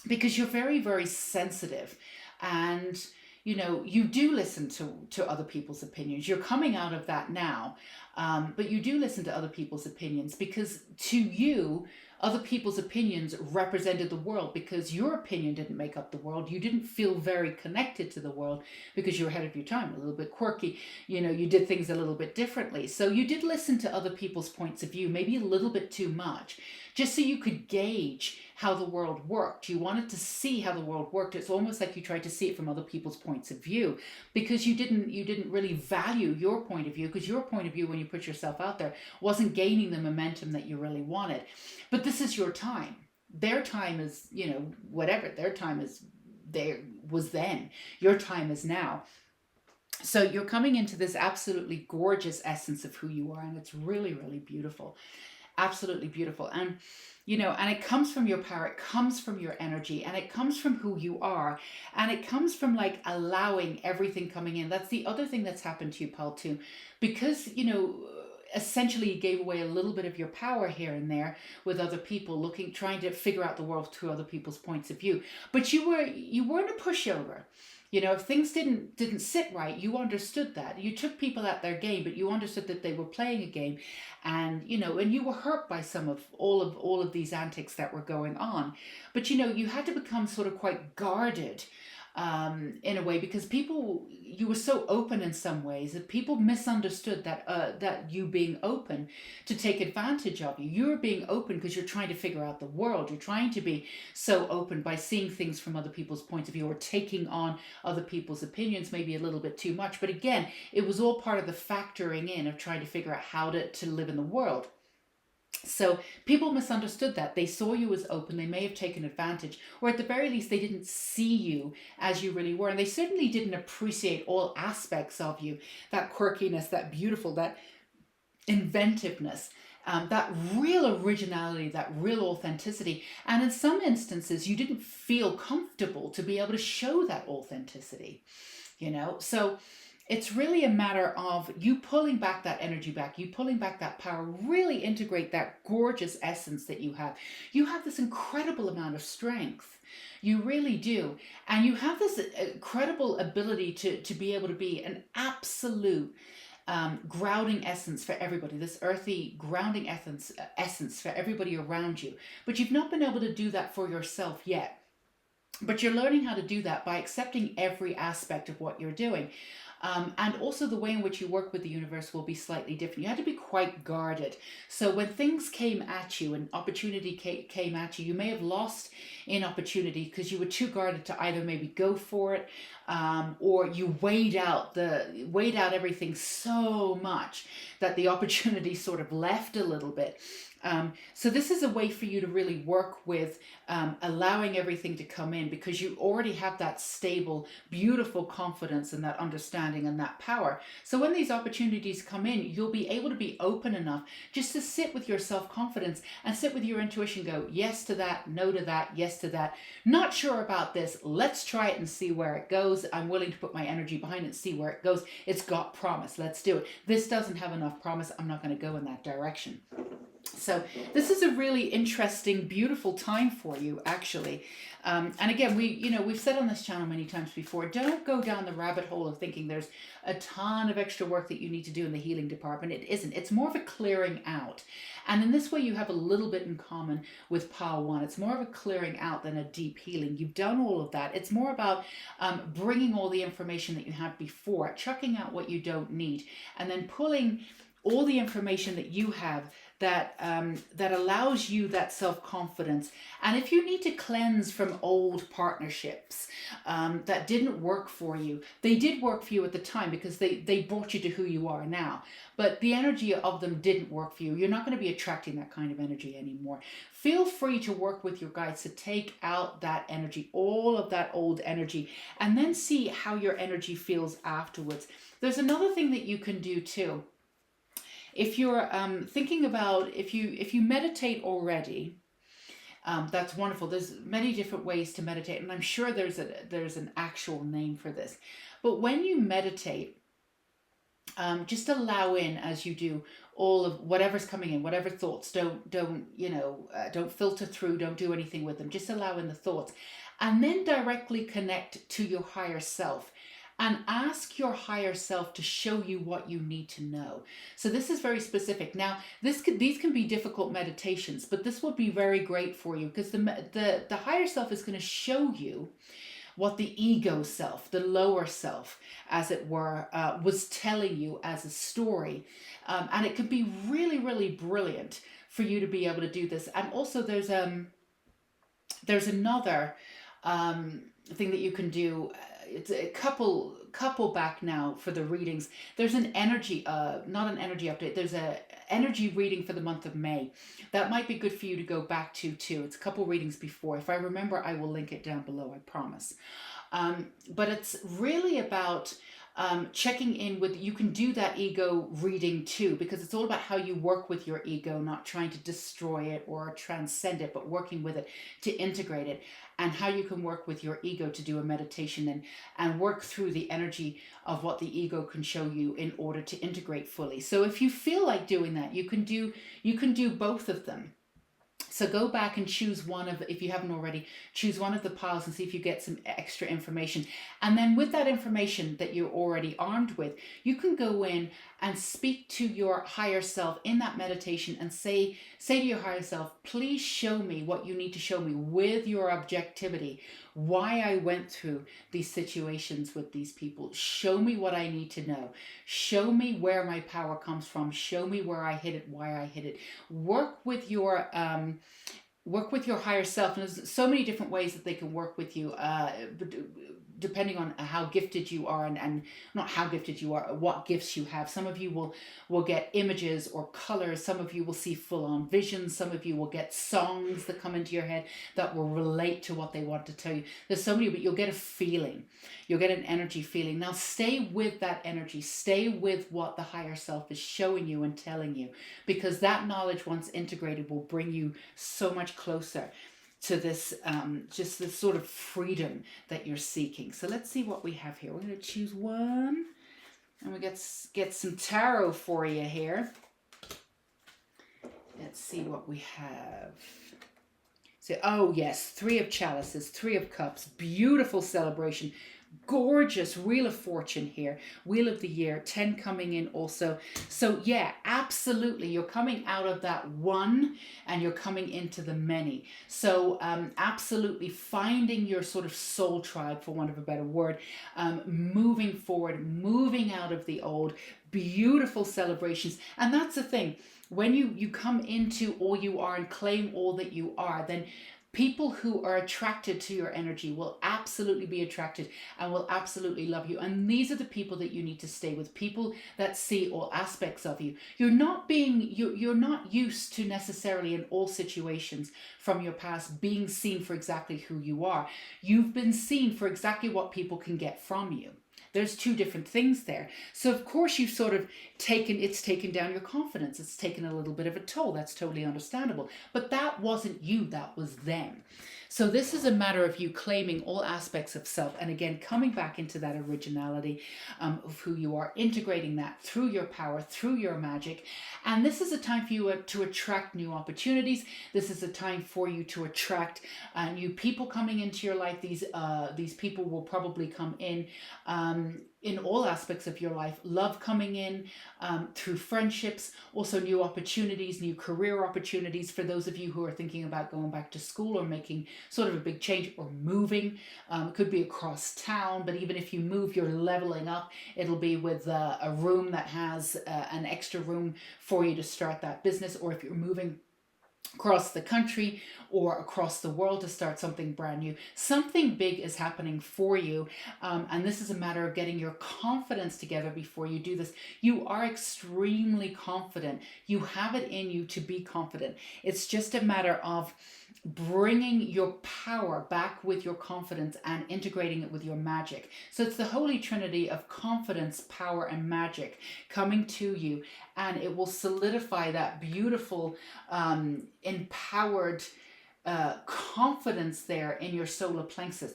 because you're very, very sensitive, and you do listen to other people's opinions. You're coming out of that now, but you do listen to other people's opinions, because to you, other people's opinions represented the world, because your opinion didn't make up the world. You didn't feel very connected to the world because you were ahead of your time, a little bit quirky. You did things a little bit differently. So you did listen to other people's points of view, maybe a little bit too much, just so you could gauge how the world worked. You wanted to see how the world worked. It's almost like you tried to see it from other people's points of view, because you didn't really value your point of view, because your point of view, when you put yourself out there, wasn't gaining the momentum that you really wanted. But this is your time. Their time is, whatever. Their time was then. Your time is now. So you're coming into this absolutely gorgeous essence of who you are, and it's really, really beautiful. Absolutely beautiful. And and it comes from your power, it comes from your energy, and it comes from who you are, and it comes from like allowing everything coming in. That's the other thing that's happened to you, Paul, too, because essentially you gave away a little bit of your power here and there with other people, trying to figure out the world through other people's points of view. But you weren't a pushover. You know, if things didn't sit right, you understood that. You took people at their game, but you understood that they were playing a game, and and you were hurt by some of all of these antics that were going on. But you had to become sort of quite guarded, in a way, because you were so open in some ways that people misunderstood that you being open to take advantage of you. You're being open because you're trying to figure out the world. You're trying to be so open by seeing things from other people's points of view, or taking on other people's opinions maybe a little bit too much. But again, it was all part of the factoring in of trying to figure out how to live in the world. So people misunderstood that. They saw you as open. They may have taken advantage, or at the very least, they didn't see you as you really were. And they certainly didn't appreciate all aspects of you, that quirkiness, that beautiful, that inventiveness, that real originality, that real authenticity. And in some instances, you didn't feel comfortable to be able to show that authenticity, So it's really a matter of you pulling back that energy back, you pulling back that power, really integrate that gorgeous essence that you have. You have this incredible amount of strength. You really do. And you have this incredible ability to be able to be an absolute grounding essence for everybody, this earthy grounding essence for everybody around you. But you've not been able to do that for yourself yet. But you're learning how to do that by accepting every aspect of what you're doing. And also the way in which you work with the universe will be slightly different. You had to be quite guarded. So when things came at you and opportunity came at you, you may have lost in opportunity because you were too guarded to either maybe go for it, or you weighed out everything so much that the opportunity sort of left a little bit. So this is a way for you to really work with allowing everything to come in, because you already have that stable, beautiful confidence and that understanding and that power. So when these opportunities come in, you'll be able to be open enough just to sit with your self-confidence and sit with your intuition, go yes to that, no to that, yes to that. Not sure about this. Let's try it and see where it goes. I'm willing to put my energy behind it and see where it goes. It's got promise. Let's do it. This doesn't have enough promise. I'm not going to go in that direction. So this is a really interesting, beautiful time for you, actually. And again, we've said on this channel many times before, don't go down the rabbit hole of thinking there's a ton of extra work that you need to do in the healing department. It isn't. It's more of a clearing out. And in this way, you have a little bit in common with Pile 1. It's more of a clearing out than a deep healing. You've done all of that. It's more about bringing all the information that you had before, chucking out what you don't need, and then pulling all the information that you have that allows you that self-confidence. And if you need to cleanse from old partnerships that didn't work for you, they did work for you at the time because they brought you to who you are now, but the energy of them didn't work for you. You're not going to be attracting that kind of energy anymore. Feel free to work with your guides to take out that energy, all of that old energy, and then see how your energy feels afterwards. There's another thing that you can do too. If you're thinking about, if you meditate already, that's wonderful. There's many different ways to meditate, and I'm sure there's an actual name for this. But when you meditate, just allow in, as you do, all of whatever's coming in, whatever thoughts. Don't filter through. Don't do anything with them. Just allow in the thoughts, and then directly connect to your higher self. And ask your higher self to show you what you need to know. So this is very specific. Now, these can be difficult meditations, but this will be very great for you, because the higher self is going to show you what the ego self, the lower self, as it were, was telling you as a story. And it can be really, really brilliant for you to be able to do this. And also there's another thing that you can do. It's a couple back now for the readings. There's an energy, not an energy update. There's a energy reading for the month of May. That might be good for you to go back to too. It's a couple readings before. If I remember, I will link it down below, I promise. But it's really about checking in with, you can do that ego reading too, because it's all about how you work with your ego, not trying to destroy it or transcend it, but working with it to integrate it, and how you can work with your ego to do a meditation and work through the energy of what the ego can show you in order to integrate fully. So if you feel like doing that, you can do both of them. So go back and choose one of, if you haven't already, choose one of the piles and see if you get some extra information. And then with that information that you're already armed with, you can go in and speak to your higher self in that meditation and say to your higher self, please show me what you need to show me with your objectivity, why I went through these situations with these people. Show me what I need to know. Show me where my power comes from. Show me where I hid it, why I hid it. Work with your higher self, and there's so many different ways that they can work with you, depending on how gifted you are, and not how gifted you are, what gifts you have. Some of you will get images or colors. Some of you will see full-on visions. Some of you will get songs that come into your head that will relate to what they want to tell you. There's so many, but you'll get a feeling. You'll get an energy feeling. Now stay with that energy. Stay with what the higher self is showing you and telling you, because that knowledge, once integrated, will bring you so much closer to this, just this sort of freedom that you're seeking. So let's see what we have here. We're going to choose one, and we get some tarot for you here. Let's see what we have. So, oh yes, 3 of chalices, 3 of cups, beautiful celebration. Gorgeous Wheel of Fortune here, Wheel of the Year, 10 coming in also. So yeah, absolutely, you're coming out of that one and you're coming into the many. So absolutely finding your sort of soul tribe, for want of a better word, moving forward, moving out of the old. Beautiful celebrations. And that's the thing, when you come into all you are and claim all that you are, then people who are attracted to your energy will absolutely be attracted and will absolutely love you. And these are the people that you need to stay with, people that see all aspects of you. You're not used to necessarily in all situations from your past being seen for exactly who you are. You've been seen for exactly what people can get from you. There's 2 different things there. So of course you've sort of taken down your confidence. It's taken a little bit of a toll. That's totally understandable. But that wasn't you, that was them. So this is a matter of you claiming all aspects of self, and again, coming back into that originality of who you are, integrating that through your power, through your magic. And this is a time for you to attract new opportunities. This is a time for you to attract new people coming into your life. These people will probably come in all aspects of your life. Love coming in through friendships, also new opportunities, new career opportunities for those of you who are thinking about going back to school or making sort of a big change or moving. It could be across town, but even if you move, you're leveling up. It'll be with a room that has an extra room for you to start that business, or if you're moving across the country or across the world to start something brand new. Something big is happening for you, and this is a matter of getting your confidence together before you do this. You are extremely confident. You have it in you to be confident. It's just a matter of bringing your power back with your confidence and integrating it with your magic. So it's the holy trinity of confidence, power, and magic coming to you, and it will solidify that beautiful empowered confidence there in your solar plexus,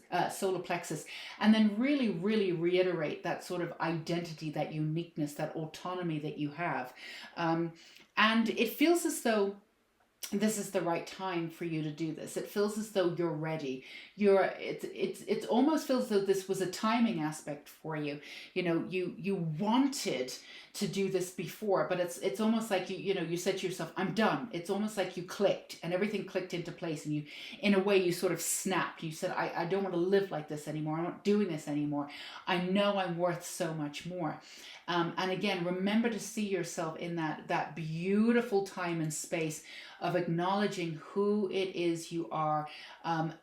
and then really reiterate that sort of identity, that uniqueness, that autonomy that you have, and it feels as though this is the right time for you to do this. It feels as though you're ready. It almost feels as though this was a timing aspect for you. You know, you wanted to do this before, but it's almost like you said to yourself, I'm done. It's almost like you clicked and everything clicked into place, and you, in a way, you sort of snapped. You said, I don't want to live like this anymore. I'm not doing this anymore. I know I'm worth so much more. And again, remember to see yourself in that beautiful time and space of acknowledging who it is you are,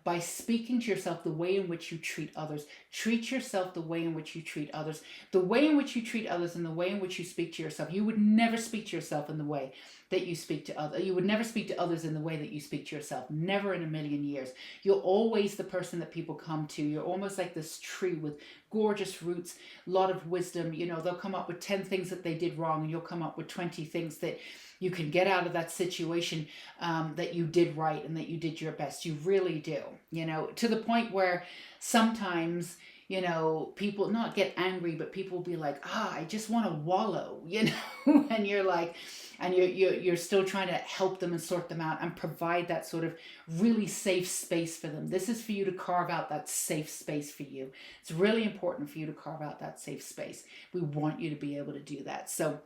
by speaking to yourself the way in which you treat others. Treat yourself the way in which you treat others. The way in which you treat others and the way in which you you speak to yourself. You would never speak to yourself in the way that you speak to others. You would never speak to others in the way that you speak to yourself. Never in a million years. You're always the person that people come to. You're almost like this tree with gorgeous roots, a lot of wisdom. You know, they'll come up with 10 things that they did wrong, and you'll come up with 20 things that you can get out of that situation, that you did right and that you did your best. You really do, you know, to the point where sometimes, you know, people not get angry, but people will be like, I just want to wallow, you know, and you're like, and you're still trying to help them and sort them out and provide that sort of really safe space for them. This is for you to carve out that safe space for you. It's really important for you to carve out that safe space. We want you to be able to do that. So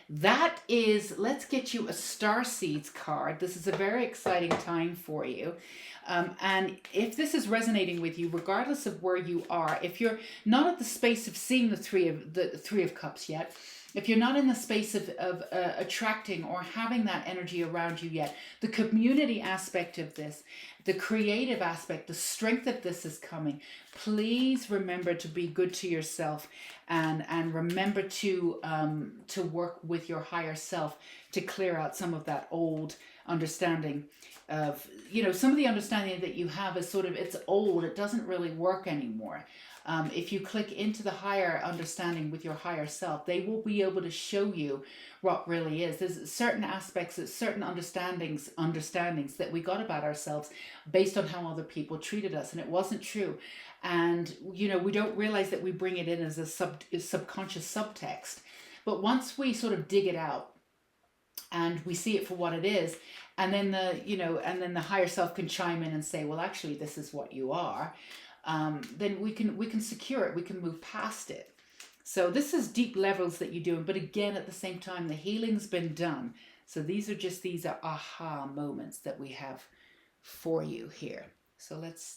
that is, let's get you a Star Seeds card. This is a very exciting time for you. And if this is resonating with you, regardless of where you are, if you're not at the space of seeing the Three of Cups yet, if you're not in the space of attracting or having that energy around you yet, the community aspect of this, the creative aspect, the strength of this is coming. Please remember to be good to yourself, and remember to work with your higher self to clear out some of that old understanding of, you know, some of the understanding that you have is sort of, it's old, it doesn't really work anymore. If you click into the higher understanding with your higher self, they will be able to show you what really is. There's certain aspects, certain understandings that we got about ourselves based on how other people treated us, and it wasn't true. And, you know, we don't realize that we bring it in as a subconscious subtext. But once we sort of dig it out and we see it for what it is, and then the higher self can chime in and say, well, actually, this is what you are. Then we can secure it. We can move past it. So this is deep levels that you're doing. But again, at the same time, the healing's been done. So these are aha moments that we have for you here. So let's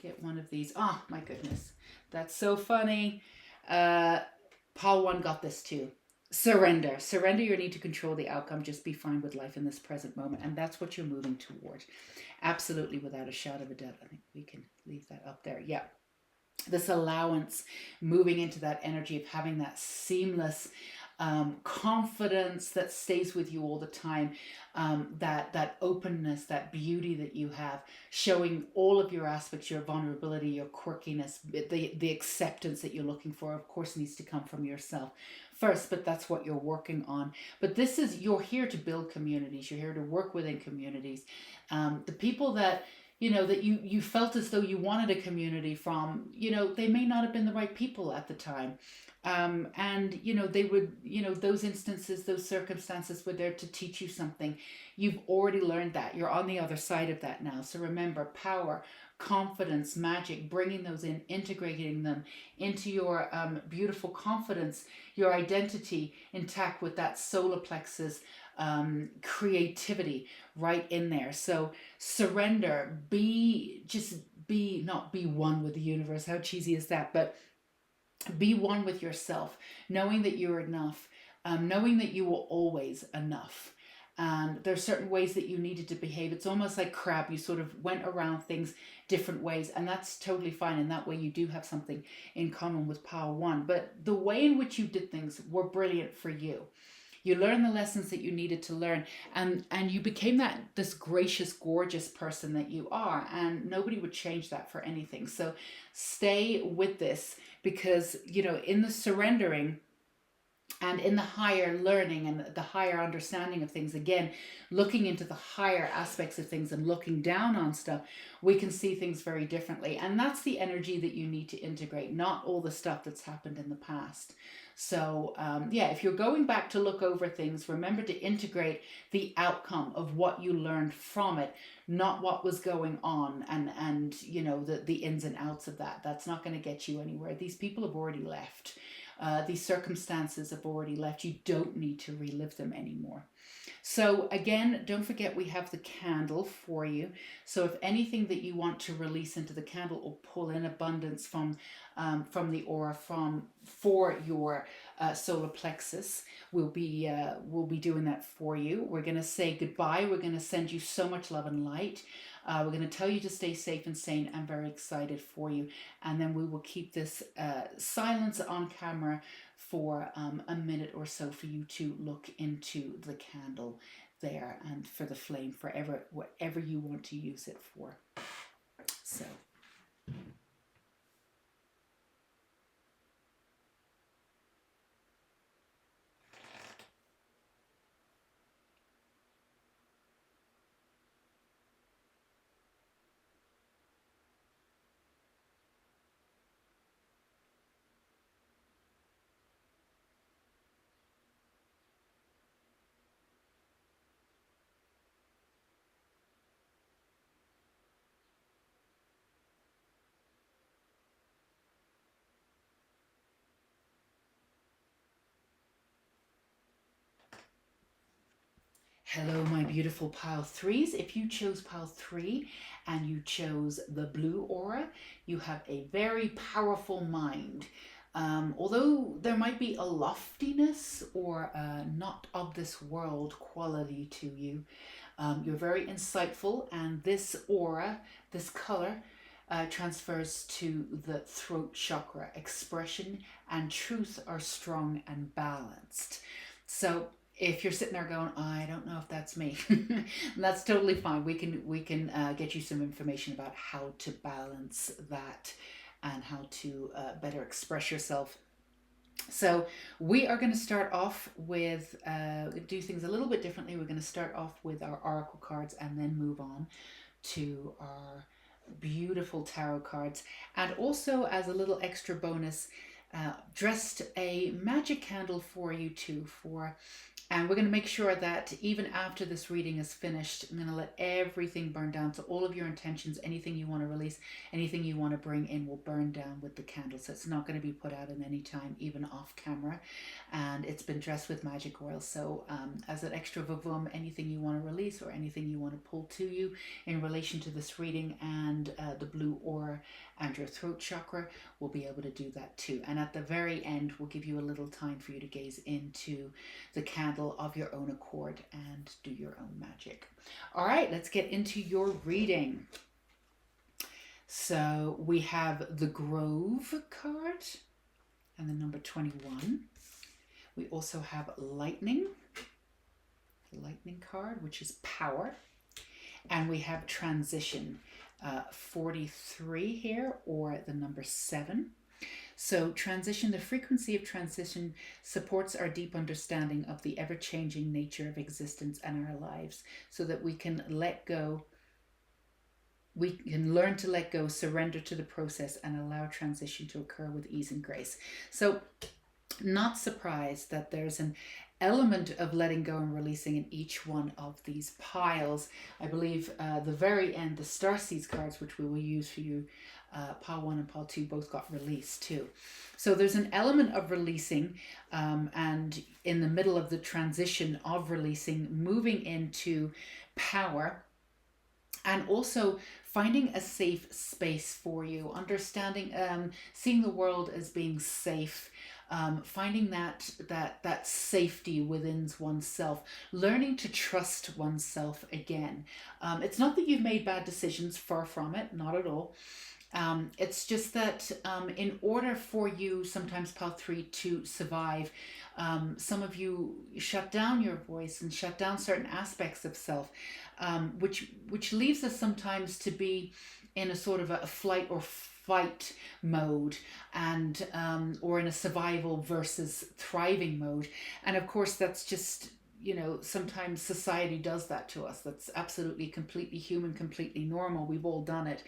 get one of these. Oh, my goodness. That's so funny. Paul 1 got this too. Surrender. Surrender your need to control the outcome. Just be fine with life in this present moment. And that's what you're moving toward. Absolutely, without a shadow of a doubt. I think we can leave that up there. Yeah. This allowance, moving into that energy of having that seamless confidence that stays with you all the time, that openness, that beauty that you have, showing all of your aspects, your vulnerability, your quirkiness, the acceptance that you're looking for, of course, needs to come from yourself first, but that's what you're working on. But this is, you're here to build communities. You're here to work within communities. The people that, you know, that you felt as though you wanted a community from, you know, they may not have been the right people at the time. And, you know, they would, you know, those instances, those circumstances were there to teach you something. You've already learned that. You're on the other side of that now. So remember, power, confidence, magic, bringing those in, integrating them into your beautiful confidence, your identity intact with that solar plexus, creativity right in there. So surrender, not be one with the universe. How cheesy is that? But be one with yourself, knowing that you're enough, knowing that you were always enough. And there are certain ways that you needed to behave. It's almost like crab. You sort of went around things different ways, and that's totally fine. And that way you do have something in common with Power 1. But the way in which you did things were brilliant for you. You learned the lessons that you needed to learn, and you became this gracious, gorgeous person that you are, and nobody would change that for anything. So stay with this, because, you know, in the surrendering and in the higher learning and the higher understanding of things, again, looking into the higher aspects of things and looking down on stuff, we can see things very differently. And that's the energy that you need to integrate, not all the stuff that's happened in the past. So if you're going back to look over things, remember to integrate the outcome of what you learned from it, not what was going on, and you know, the ins and outs of that. That's not going to get you anywhere. These people have already left. These circumstances have already left. You don't need to relive them anymore. So again, don't forget we have the candle for you. So if anything that you want to release into the candle or pull in abundance from the aura for your solar plexus, we'll be doing that for you. We're going to say goodbye. We're going to send you so much love and light. We're going to tell you to stay safe and sane. I'm very excited for you. And then we will keep this silence on camera for a minute or so for you to look into the candle there and for the flame, for whatever you want to use it for. So. Hello, my beautiful pile threes. If you chose pile three and you chose the blue aura, you have a very powerful mind. Although there might be a loftiness or a not of this world quality to you, you're very insightful, and this aura, this color, transfers to the throat chakra. Expression and truth are strong and balanced. So if you're sitting there going, I don't know if that's me, that's totally fine. We can get you some information about how to balance that and how to better express yourself. So we are going to start off with do things a little bit differently. We're going to start off with our oracle cards and then move on to our beautiful tarot cards. And also, as a little extra bonus, dressed a magic candle for you too, and we're going to make sure that even after this reading is finished, I'm going to let everything burn down. So all of your intentions, anything you want to release, anything you want to bring in will burn down with the candle. So it's not going to be put out in any time, even off camera. And it's been dressed with magic oil. So as an extra vavum, anything you want to release or anything you want to pull to you in relation to this reading and the blue aura and your throat chakra, we'll be able to do that too. And at the very end, we'll give you a little time for you to gaze into the candle of your own accord and do your own magic. All right, let's get into your reading. So we have the Grove card and the number 21. We also have Lightning, the Lightning card, which is power. And we have Transition, 43 here, or the number 7. So transition, the frequency of transition supports our deep understanding of the ever-changing nature of existence and our lives, so that we can let go, we can learn to let go, surrender to the process, and allow transition to occur with ease and grace. So not surprised that there's an element of letting go and releasing in each one of these piles. I believe the very end, the Starseeds cards, which we will use for you, pile 1 and pile 2 both got released too. So there's an element of releasing, and in the middle of the transition of releasing, moving into power, and also finding a safe space for you, understanding, seeing the world as being safe, finding that safety within oneself, learning to trust oneself again. It's not that you've made bad decisions, far from it, not at all. It's just that in order for you, sometimes pile 3, to survive, some of you shut down your voice and shut down certain aspects of self, which leaves us sometimes to be in a sort of a flight or fight mode, and or in a survival versus thriving mode. And of course, that's just, you know, sometimes society does that to us. That's absolutely, completely human, completely normal. We've all done it.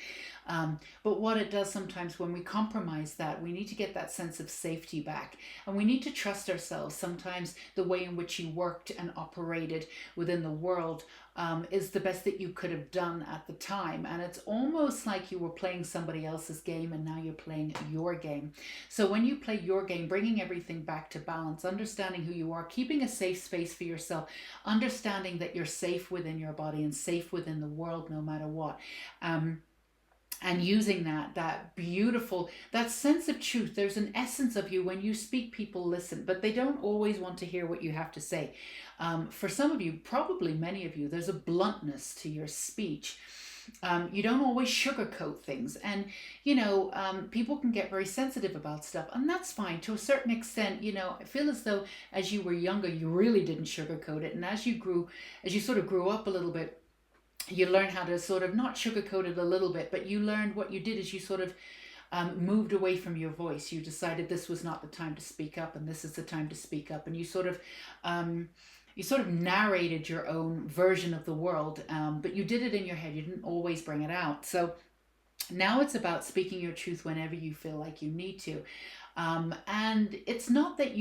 But what it does sometimes when we compromise that, we need to get that sense of safety back. And we need to trust ourselves. Sometimes the way in which you worked and operated within the world is the best that you could have done at the time. And it's almost like you were playing somebody else's game and now you're playing your game. So when you play your game, bringing everything back to balance, understanding who you are, keeping a safe space for yourself, understanding that you're safe within your body and safe within the world no matter what. and using that beautiful, that sense of truth. There's an essence of you. When you speak, people listen, but they don't always want to hear what you have to say. For some of you, probably many of you, there's a bluntness to your speech. You don't always sugarcoat things, and people can get very sensitive about stuff, and that's fine to a certain extent. I feel as though as you were younger, you really didn't sugarcoat it, and as you sort of grew up a little bit, you learn how to sort of not sugarcoat it a little bit, but you learned, what you did is you sort of moved away from your voice. You decided this was not the time to speak up, and this is the time to speak up, and you sort of narrated your own version of the world, but you did it in your head. You didn't always bring it out. So now it's about speaking your truth whenever you feel like you need to. And it's not that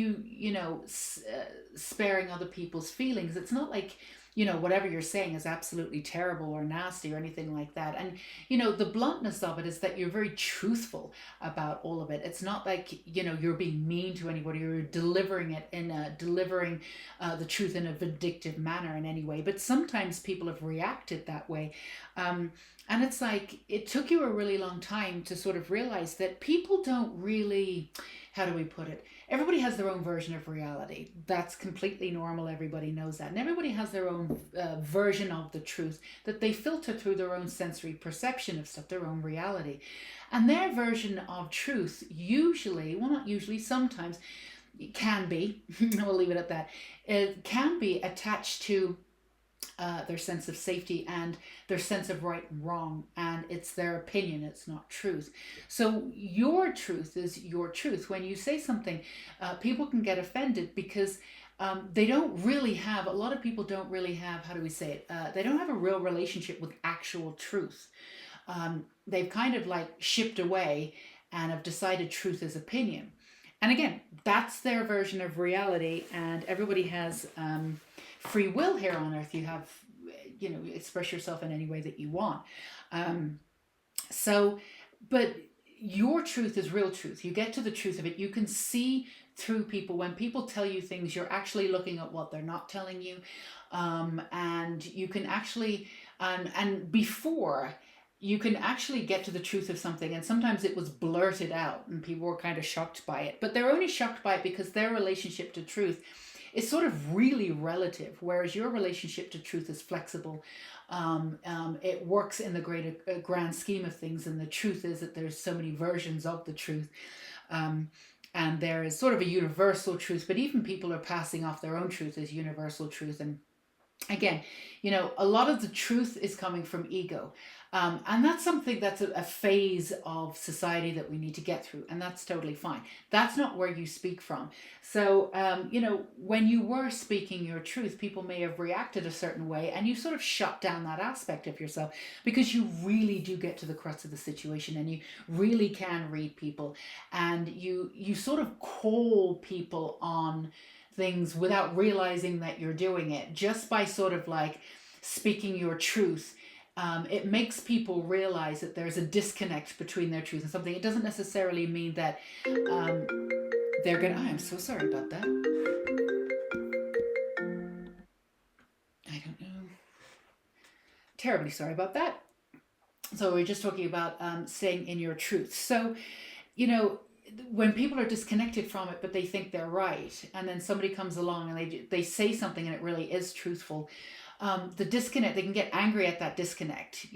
sparing other people's feelings. It's not like, whatever you're saying is absolutely terrible or nasty or anything like that. And, the bluntness of it is that you're very truthful about all of it. It's not like, you're being mean to anybody, or you're delivering the truth in a vindictive manner in any way. But sometimes people have reacted that way. And it's like, it took you a really long time to sort of realize that people don't really, how do we put it? Everybody has their own version of reality. That's completely normal. Everybody knows that. And everybody has their own version of the truth that they filter through their own sensory perception of stuff, their own reality. And their version of truth usually, well, not usually, sometimes, it can be, we'll leave it at that, it can be attached to their sense of safety and their sense of right and wrong, and it's their opinion, it's not truth. So your truth is your truth. When you say something, people can get offended because they don't really have, a lot of people don't really have, how do we say it, they don't have a real relationship with actual truth. They've kind of like shipped away and have decided truth is opinion. And again, that's their version of reality, and everybody has free will here on earth. You have, express yourself in any way that you want. But your truth is real truth. You get to the truth of it. You can see through people. When people tell you things, you're actually looking at what they're not telling you. And you can actually, and before, you can actually get to the truth of something, and sometimes it was blurted out and people were kind of shocked by it, but they're only shocked by it because their relationship to truth is sort of really relative, whereas your relationship to truth is flexible. It works in the greater grand scheme of things, and the truth is that there's so many versions of the truth. And there is sort of a universal truth, but even people are passing off their own truth as universal truth. And again, a lot of the truth is coming from ego. And that's something that's a phase of society that we need to get through. And that's totally fine. That's not where you speak from. So, when you were speaking your truth, people may have reacted a certain way, and you sort of shut down that aspect of yourself because you really do get to the crux of the situation, and you really can read people, and you sort of call people on things without realizing that you're doing it, just by sort of like speaking your truth. It makes people realize that there's a disconnect between their truth and something. It doesn't necessarily mean that they're gonna, I'm so sorry about that. I don't know. Terribly sorry about that. So we're just talking about staying in your truth. So, when people are disconnected from it, but they think they're right, and then somebody comes along and they say something and it really is truthful, the disconnect, they can get angry at that disconnect.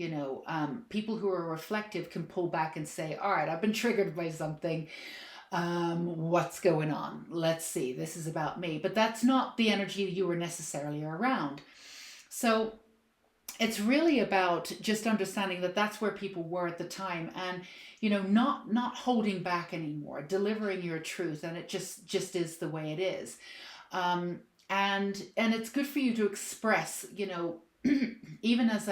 People who are reflective can pull back and say, all right, I've been triggered by something. What's going on? Let's see, this is about me. But that's not the energy you were necessarily around. So it's really about just understanding that that's where people were at the time, and not holding back anymore, delivering your truth, and it just is the way it is. And it's good for you to express, even as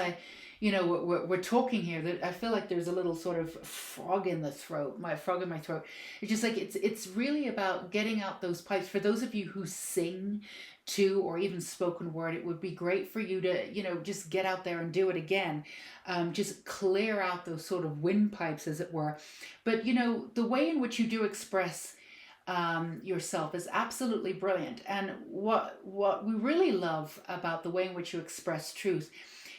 we're talking here, that I feel like there's a little sort of frog in my throat. It's just like, it's really about getting out those pipes. For those of you who sing too, or even spoken word, it would be great for you to, just get out there and do it again. Just clear out those sort of windpipes, as it were. But, the way in which you do express yourself is absolutely brilliant. And what we really love about the way in which you express truth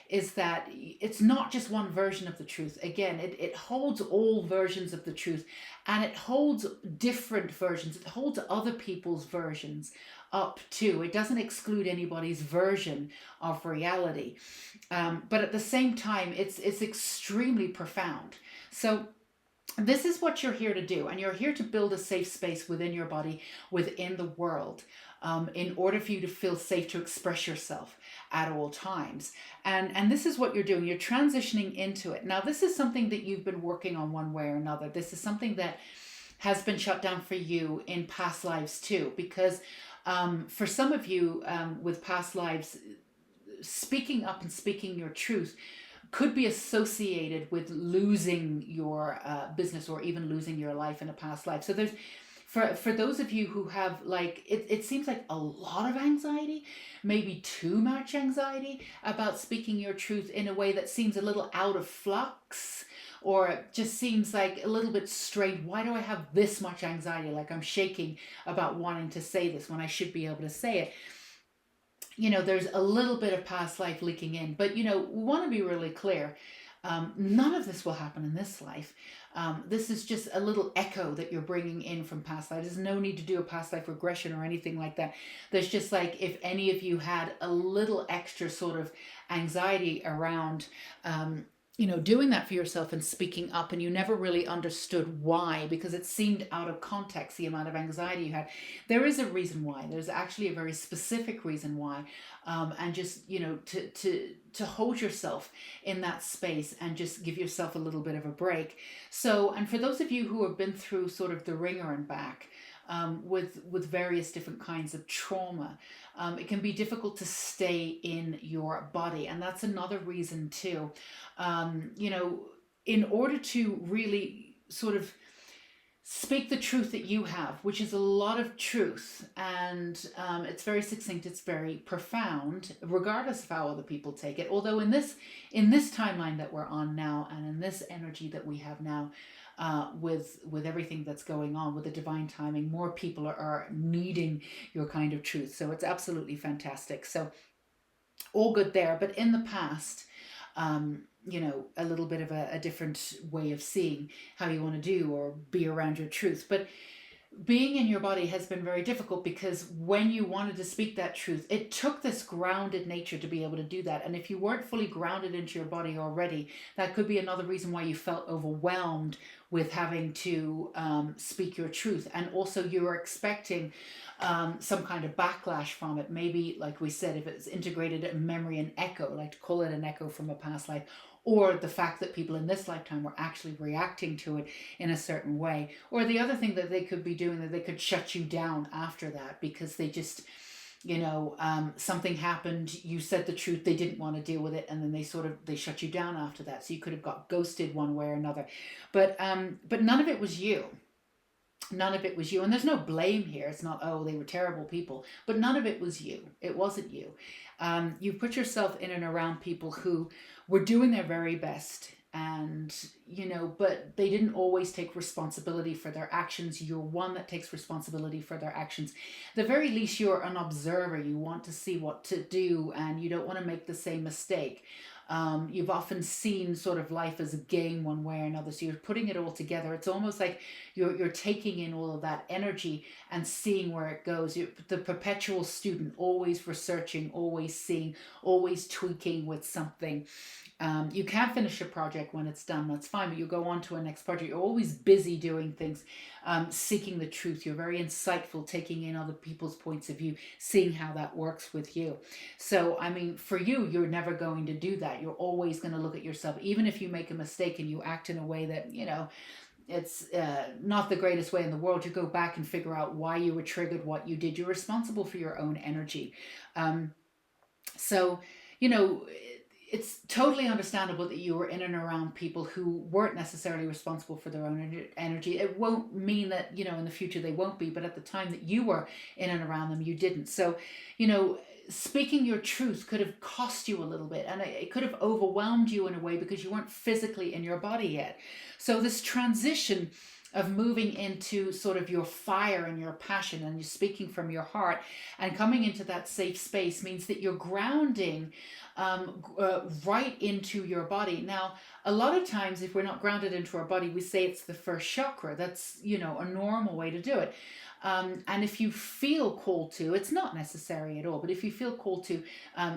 is that it's not just one version of the truth. Again, it holds all versions of the truth, and it holds different versions. It holds other people's versions up too. It doesn't exclude anybody's version of reality. But at the same time, it's extremely profound. So this is what you're here to do, and you're here to build a safe space within your body, within the world, in order for you to feel safe to express yourself at all times. And this is what you're doing. You're transitioning into it. Now, this is something that you've been working on one way or another. This is something that has been shut down for you in past lives too, because for some of you with past lives, speaking up and speaking your truth could be associated with losing your business, or even losing your life in a past life. So there's, for those of you who have, like, it seems like a lot of anxiety, maybe too much anxiety about speaking your truth in a way that seems a little out of flux, or it just seems like a little bit strange. Why do I have this much anxiety? Like, I'm shaking about wanting to say this when I should be able to say it. You know, there's a little bit of past life leaking in, but, you know, we want to be really clear. None of this will happen in this life. This is just a little echo that you're bringing in from past life. There's no need to do a past life regression or anything like that. There's just, like, if any of you had a little extra sort of anxiety around, you know, doing that for yourself and speaking up, and you never really understood why, because it seemed out of context, the amount of anxiety you had. There is a reason why. There's actually a very specific reason why. And just, you know, to hold yourself in that space and just give yourself a little bit of a break. So, and for those of you who have been through sort of the ringer and back, with various different kinds of trauma, it can be difficult to stay in your body, and that's another reason too. You know, in order to really sort of speak the truth that you have, which is a lot of truth, and it's very succinct, it's very profound, regardless of how other people take it. Although in this timeline that we're on now, and in this energy that we have now, with everything that's going on with the divine timing, more people are needing your kind of truth. So it's absolutely fantastic. So all good there. But in the past, you know, a little bit of a different way of seeing how you want to do or be around your truth. But being in your body has been very difficult, because when you wanted to speak that truth, it took this grounded nature to be able to do that. And if you weren't fully grounded into your body already, that could be another reason why you felt overwhelmed with having to speak your truth. And also you were expecting some kind of backlash from it. Maybe, like we said, if it's integrated memory and echo, like to call it an echo from a past life, or the fact that people in this lifetime were actually reacting to it in a certain way. Or the other thing that they could be doing, that they could shut you down after that, because they just, you know, something happened, you said the truth, they didn't want to deal with it, and then they shut you down after that. So you could have got ghosted one way or another. But none of it was you. None of it was you. And there's no blame here. It's not, oh, they were terrible people. But none of it was you. It wasn't you. You put yourself in and around people who were doing their very best. And, you know, but they didn't always take responsibility for their actions. You're one that takes responsibility for their actions. At the very least, you're an observer. You want to see what to do, and you don't want to make the same mistake. You've often seen sort of life as a game one way or another. So you're putting it all together. It's almost like you're taking in all of that energy and seeing where it goes. You're the perpetual student, always researching, always seeing, always tweaking with something. You can't finish a project when it's done, that's fine, but you go on to a next project. You're always busy doing things, seeking the truth. You're very insightful, taking in other people's points of view, seeing how that works with you. So, I mean, for you, you're never going to do that. You're always going to look at yourself, even if you make a mistake and you act in a way that, you know, it's not the greatest way in the world. You go back and figure out why you were triggered, what you did. You're responsible for your own energy. So, you know, it's totally understandable that you were in and around people who weren't necessarily responsible for their own energy. It won't mean that, you know, in the future they won't be, but at the time that you were in and around them, you didn't. So, you know, speaking your truth could have cost you a little bit, and it could have overwhelmed you in a way because you weren't physically in your body yet. So this transition of moving into sort of your fire and your passion, and you're speaking from your heart and coming into that safe space means that you're grounding right into your body. Now, a lot of times, if we're not grounded into our body, we say it's the first chakra. That's, you know, a normal way to do it. And if you feel called to, it's not necessary at all, but if you feel called to,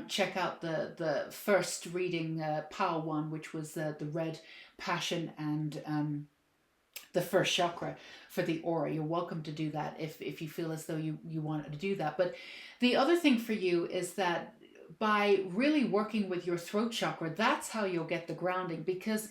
check out the first reading, Pile 1, which was the red passion and the first chakra for the aura. You're welcome to do that if you feel as though you wanted to do that. But the other thing for you is that by really working with your throat chakra, that's how you'll get the grounding, because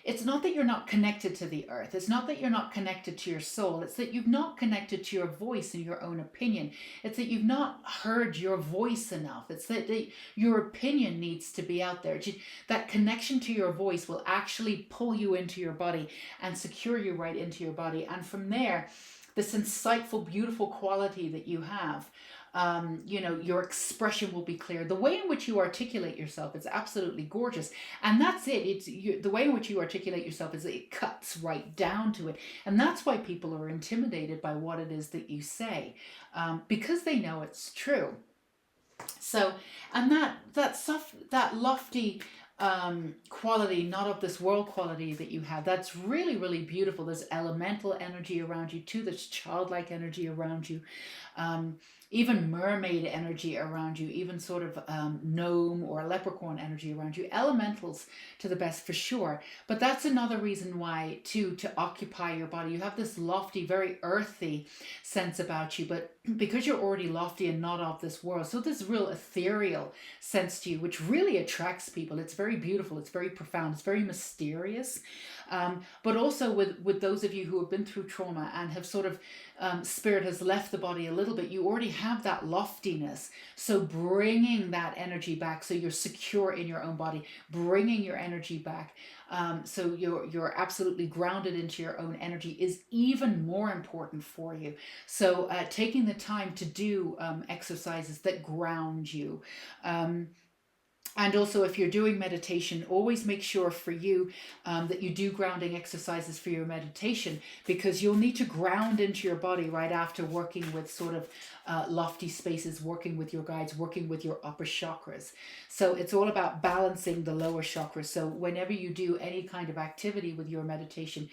it's not that you're not connected to the earth. It's not that you're not connected to your soul. It's that you've not connected to your voice and your own opinion. It's that you've not heard your voice enough. It's that your opinion needs to be out there. That connection to your voice will actually pull you into your body and secure you right into your body. And from there, this insightful, beautiful quality that you have, you know, your expression will be clear. The way in which you articulate yourself is absolutely gorgeous, and that's it. The way in which you articulate yourself is it cuts right down to it, and that's why people are intimidated by what it is that you say, because they know it's true. So, and that lofty quality, not of this world quality that you have, that's really, really beautiful. There's elemental energy around you too. There's childlike energy around you. Even mermaid energy around you, even sort of gnome or leprechaun energy around you. Elementals to the best for sure. But that's another reason why too, to occupy your body. You have this lofty, very earthy sense about you, but because you're already lofty and not of this world, so this real ethereal sense to you, which really attracts people. It's very beautiful, it's very profound, it's very mysterious. But also with those of you who have been through trauma and have sort of, spirit has left the body a little bit, you already have that loftiness. So bringing that energy back, so you're secure in your own body, bringing your energy back, so you're absolutely grounded into your own energy is even more important for you. So taking the time to do exercises that ground you. And also, if you're doing meditation, always make sure for you that you do grounding exercises for your meditation, because you'll need to ground into your body right after working with sort of lofty spaces, working with your guides, working with your upper chakras. So it's all about balancing the lower chakras. So whenever you do any kind of activity with your meditation,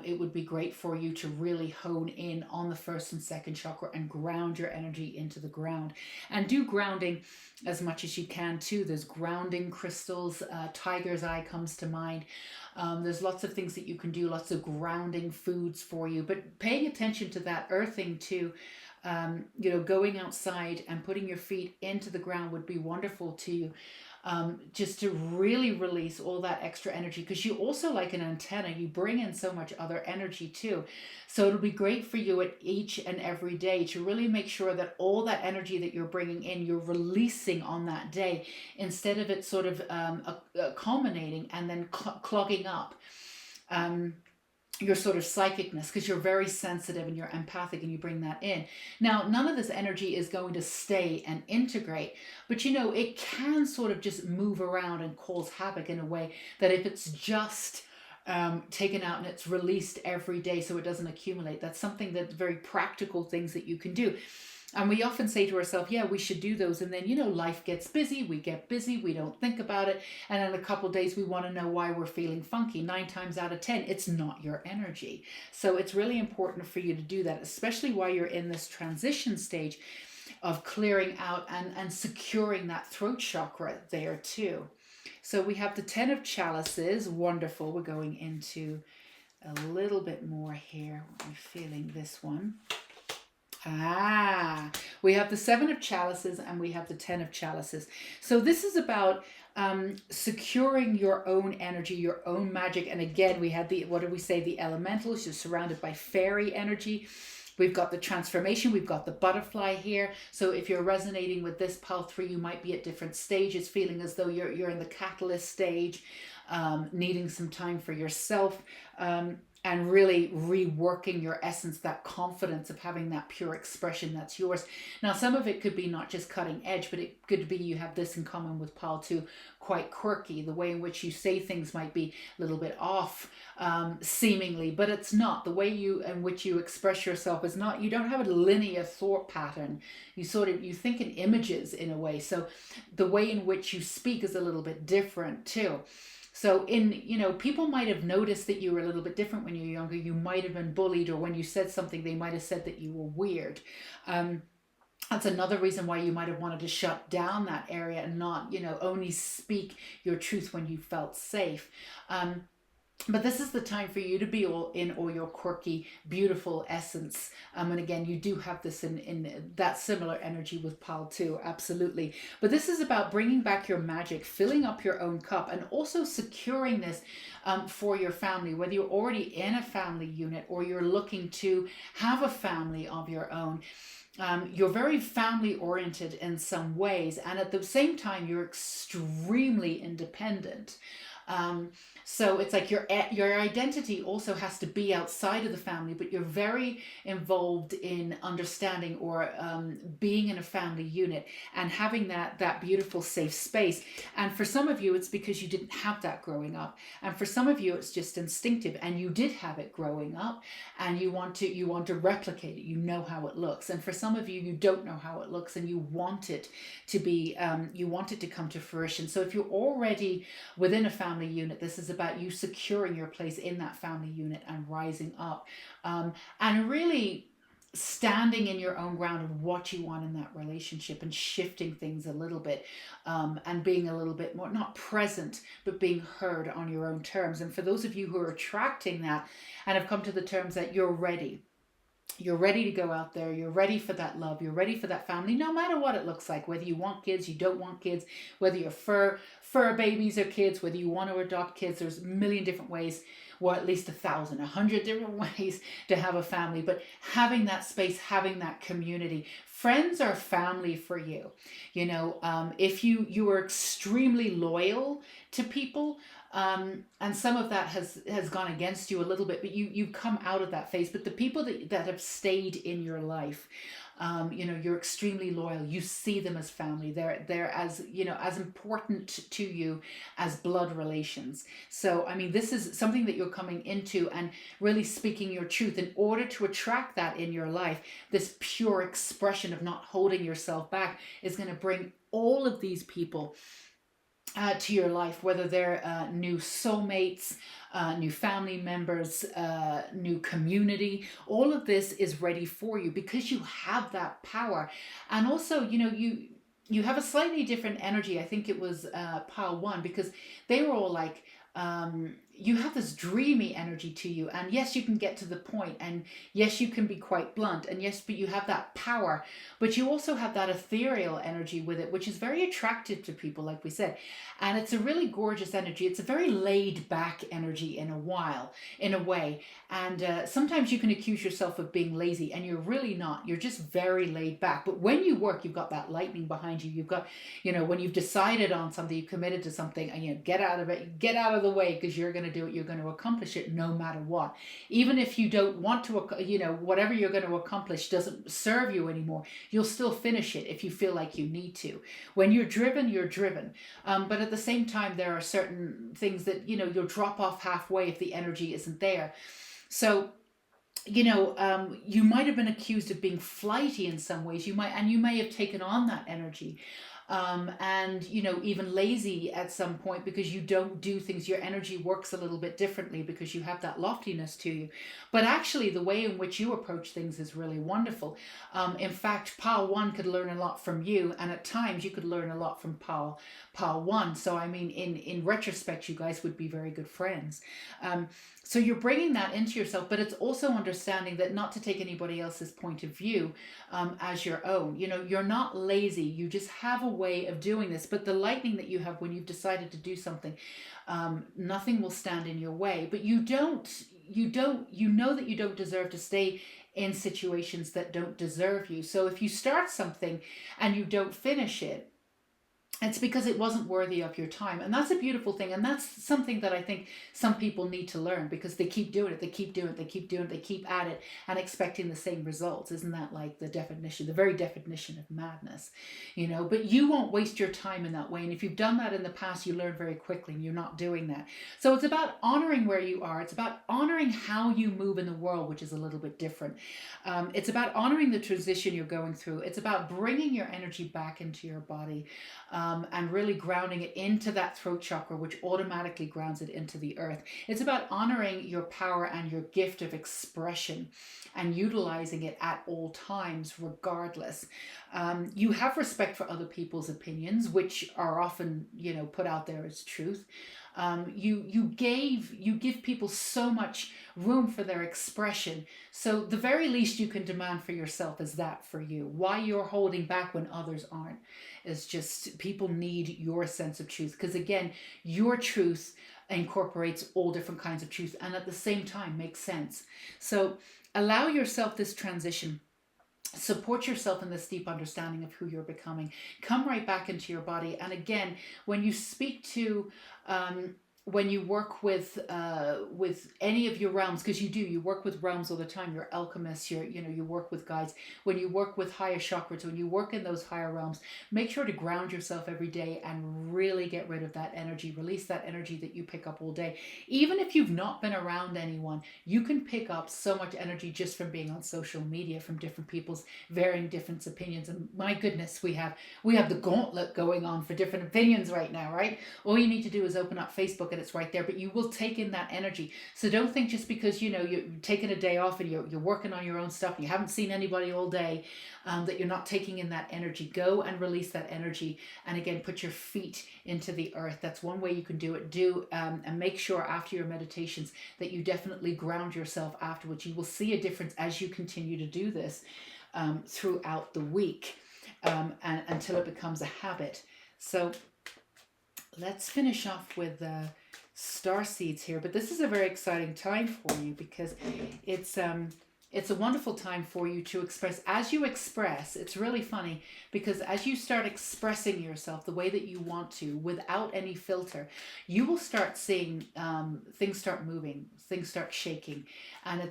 it would be great for you to really hone in on the first and second chakra and ground your energy into the ground. And do grounding as much as you can too. There's grounding crystals, tiger's eye comes to mind. There's lots of things that you can do, lots of grounding foods for you, but paying attention to that earthing too. You know, going outside and putting your feet into the ground would be wonderful to you. Just to really release all that extra energy, because you also, like an antenna, you bring in so much other energy too. So it'll be great for you at each and every day to really make sure that all that energy that you're bringing in, you're releasing on that day, instead of it sort of culminating and then clogging up your sort of psychicness, because you're very sensitive and you're empathic and you bring that in. Now, none of this energy is going to stay and integrate, but you know, it can sort of just move around and cause havoc in a way that if it's just taken out and it's released every day so it doesn't accumulate, that's something that's very practical things that you can do. And we often say to ourselves, yeah, we should do those. And then, you know, life gets busy, we get busy, we don't think about it. And in a couple of days, we want to know why we're feeling funky. 9 times out of 10, it's not your energy. So it's really important for you to do that, especially while you're in this transition stage of clearing out and securing that throat chakra there too. So we have the 10 of chalices. Wonderful. We're going into a little bit more here. I'm feeling this one. We have the 7 of chalices and we have the 10 of chalices. So this is about securing your own energy, your own magic. And again, we had the, what did we say? The elementals. You're surrounded by fairy energy. We've got the transformation. We've got the butterfly here. So if you're resonating with this pile 3, you might be at different stages, feeling as though you're in the catalyst stage, needing some time for yourself. and really reworking your essence, that confidence of having that pure expression that's yours. Now, some of it could be not just cutting edge, but it could be you have this in common with Pal too, quite quirky. The way in which you say things might be a little bit off, seemingly, but it's not. The way you in which you express yourself is not. You don't have a linear thought pattern. You think in images in a way. So the way in which you speak is a little bit different too. So people might have noticed that you were a little bit different when you were younger. You might have been bullied, or when you said something, they might have said that you were weird. That's another reason why you might have wanted to shut down that area and not, only speak your truth when you felt safe. But this is the time for you to be all your quirky, beautiful essence. And again, you do have this in that similar energy with Pal too, absolutely. But this is about bringing back your magic, filling up your own cup, and also securing this for your family, whether you're already in a family unit or you're looking to have a family of your own. You're very family oriented in some ways, and at the same time, you're extremely independent. So it's like your identity also has to be outside of the family, but you're very involved in understanding or being in a family unit and having that beautiful safe space. And for some of you, it's because you didn't have that growing up, and for some of you, it's just instinctive, and you did have it growing up, and you want to replicate it. You know how it looks, and for some of you, you don't know how it looks, and you want it to be, you want it to come to fruition. So if you're already within a family unit, this is about you securing your place in that family unit and rising up, and really standing in your own ground of what you want in that relationship, and shifting things a little bit, and being a little bit more not present but being heard on your own terms. And for those of you who are attracting that and have come to the terms that you're ready to go out there, you're ready for that love, you're ready for that family, no matter what it looks like, whether you want kids, you don't want kids, whether you're fur babies or kids, whether you want to adopt kids. There's a million different ways, or at least 1,000, 100 different ways to have a family. But having that space, having that community, friends are family for you. If you are extremely loyal to people, and some of that has gone against you a little bit, but you come out of that phase. But the people that have stayed in your life, you're extremely loyal. You see them as family. They're as important to you as blood relations. So this is something that you're coming into, and really speaking your truth in order to attract that in your life. This pure expression of not holding yourself back is going to bring all of these people to your life, whether they're new soulmates, new family members, new community. All of this is ready for you because you have that power. And also, you have a slightly different energy. I think it was Pile 1, because they were all like, you have this dreamy energy to you, and yes, you can get to the point, and yes, you can be quite blunt, and yes, but you have that power, but you also have that ethereal energy with it, which is very attractive to people, like we said. And it's a really gorgeous energy. It's a very laid back energy in a way. And sometimes you can accuse yourself of being lazy, and you're really not. You're just very laid back. But when you work, you've got that lightning behind you. You've got, when you've decided on something, you've committed to something, and get out of it, get out of the way, because you're going to do it. You're going to accomplish it no matter what. Even if you don't want to, whatever you're going to accomplish doesn't serve you anymore, you'll still finish it if you feel like you need to. When you're driven, you're driven. But at the same time, there are certain things that, you'll drop off halfway if the energy isn't there. So, you might have been accused of being flighty in some ways. You may have taken on that energy. And even lazy at some point, because you don't do things. Your energy works a little bit differently because you have that loftiness to you. But actually, the way in which you approach things is really wonderful. In fact, Pile 1 could learn a lot from you, and at times you could learn a lot from Pile 1. So in retrospect, you guys would be very good friends. So you're bringing that into yourself, but it's also understanding that not to take anybody else's point of view as your own. You're not lazy. You just have a way of doing this. But the lightning that you have when you've decided to do something, nothing will stand in your way. But you know that you don't deserve to stay in situations that don't deserve you. So if you start something and you don't finish it, It's because it wasn't worthy of your time. And that's a beautiful thing. And that's something that I think some people need to learn, because they keep doing it, they keep doing it, they keep doing it, they keep at it and expecting the same results. Isn't that like the definition, the very definition of madness? You know, but you won't waste your time in that way. And if you've done that in the past, you learn very quickly, and you're not doing that. So it's about honoring where you are. It's about honoring how you move in the world, which is a little bit different. It's about honoring the transition you're going through. It's about bringing your energy back into your body, and really grounding it into that throat chakra, which automatically grounds it into the earth. It's about honoring your power and your gift of expression and utilizing it at all times, regardless. You have respect for other people's opinions, which are often, you know, put out there as truth. You give people so much room for their expression. So the very least you can demand for yourself is that for you. Why you're holding back when others aren't is just, people need your sense of truth, because again, your truth incorporates all different kinds of truth and at the same time makes sense. So allow yourself this transition. Support yourself in this deep understanding of who you're becoming. Come right back into your body. And again, when you speak to when you work with any of your realms, because you work with realms all the time. You're alchemists, you work with guides. When you work with higher chakras, when you work in those higher realms, make sure to ground yourself every day and really get rid of that energy. Release that energy that you pick up all day. Even if you've not been around anyone, you can pick up so much energy just from being on social media, from different people's varying different opinions. And my goodness, we have the gauntlet going on for different opinions right now, right? All you need to do is open up Facebook and it's right there, but you will take in that energy. So don't think just because you're taking a day off and you're working on your own stuff and you haven't seen anybody all day, that you're not taking in that energy. Go and release that energy, and again, put your feet into the earth. That's one way you can do it. And make sure after your meditations that you definitely ground yourself afterwards. You will see a difference as you continue to do this throughout the week, and until it becomes a habit. So let's finish off with star seeds here. But this is a very exciting time for you, because it's a wonderful time for you to express. As you express, it's really funny, because as you start expressing yourself the way that you want to, without any filter, you will start seeing things start moving, things start shaking, and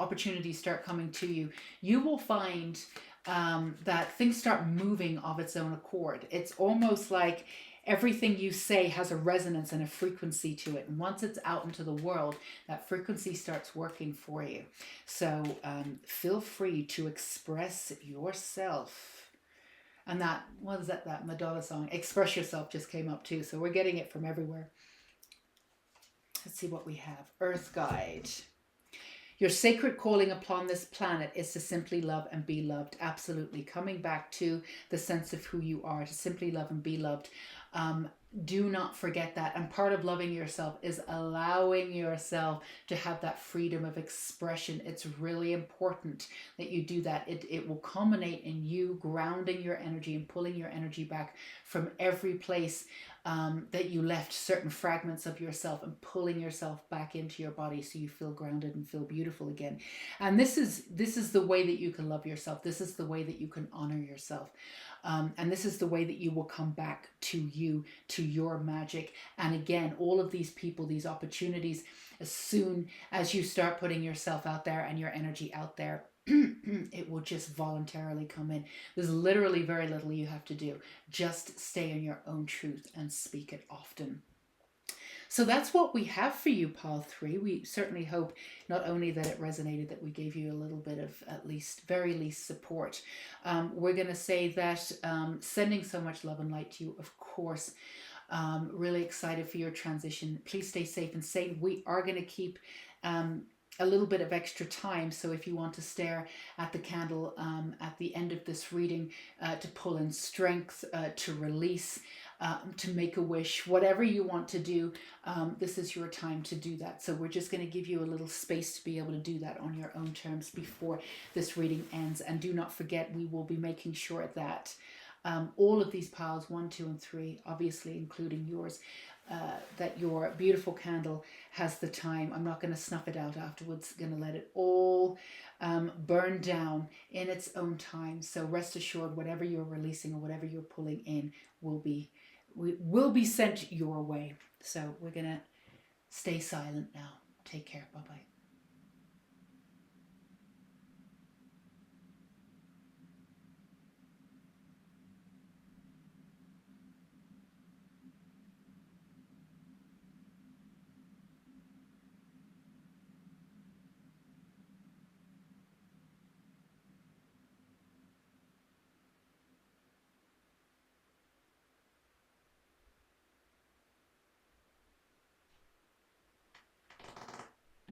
opportunities start coming to you. You will find that things start moving of its own accord. It's almost like everything you say has a resonance and a frequency to it. And once it's out into the world, that frequency starts working for you. So feel free to express yourself. And that Madonna song, Express Yourself, just came up too. So we're getting it from everywhere. Let's see what we have. Earth Guide. Your sacred calling upon this planet is to simply love and be loved. Absolutely. Coming back to the sense of who you are, to simply love and be loved. Do not forget that. And part of loving yourself is allowing yourself to have that freedom of expression. It's really important that you do that. It will culminate in you grounding your energy and pulling your energy back from every place that you left certain fragments of yourself, and pulling yourself back into your body so you feel grounded and feel beautiful again. And this is the way that you can love yourself. This is the way that you can honor yourself. And this is the way that you will come back to you, to your magic. And again, all of these people, these opportunities, as soon as you start putting yourself out there and your energy out there, it will just voluntarily come in. There's literally very little you have to do. Just stay in your own truth and speak it often. So that's what we have for you, Pile 3. We certainly hope not only that it resonated, that we gave you a little bit of very least support. We're going to say that sending so much love and light to you, of course. Really excited for your transition. Please stay safe and sane. We are going to keep a little bit of extra time. So if you want to stare at the candle at the end of this reading, to pull in strength, to release, to make a wish, whatever you want to do, this is your time to do that. So we're just going to give you a little space to be able to do that on your own terms before this reading ends. And do not forget, we will be making sure that all of these piles, 1, 2, and 3, obviously including yours, that your beautiful candle has the time. I'm not going to snuff it out afterwards. Going to let it all burn down in its own time. So rest assured, whatever you're releasing or whatever you're pulling in will be sent your way. So we're going to stay silent now. Take care. Bye-bye.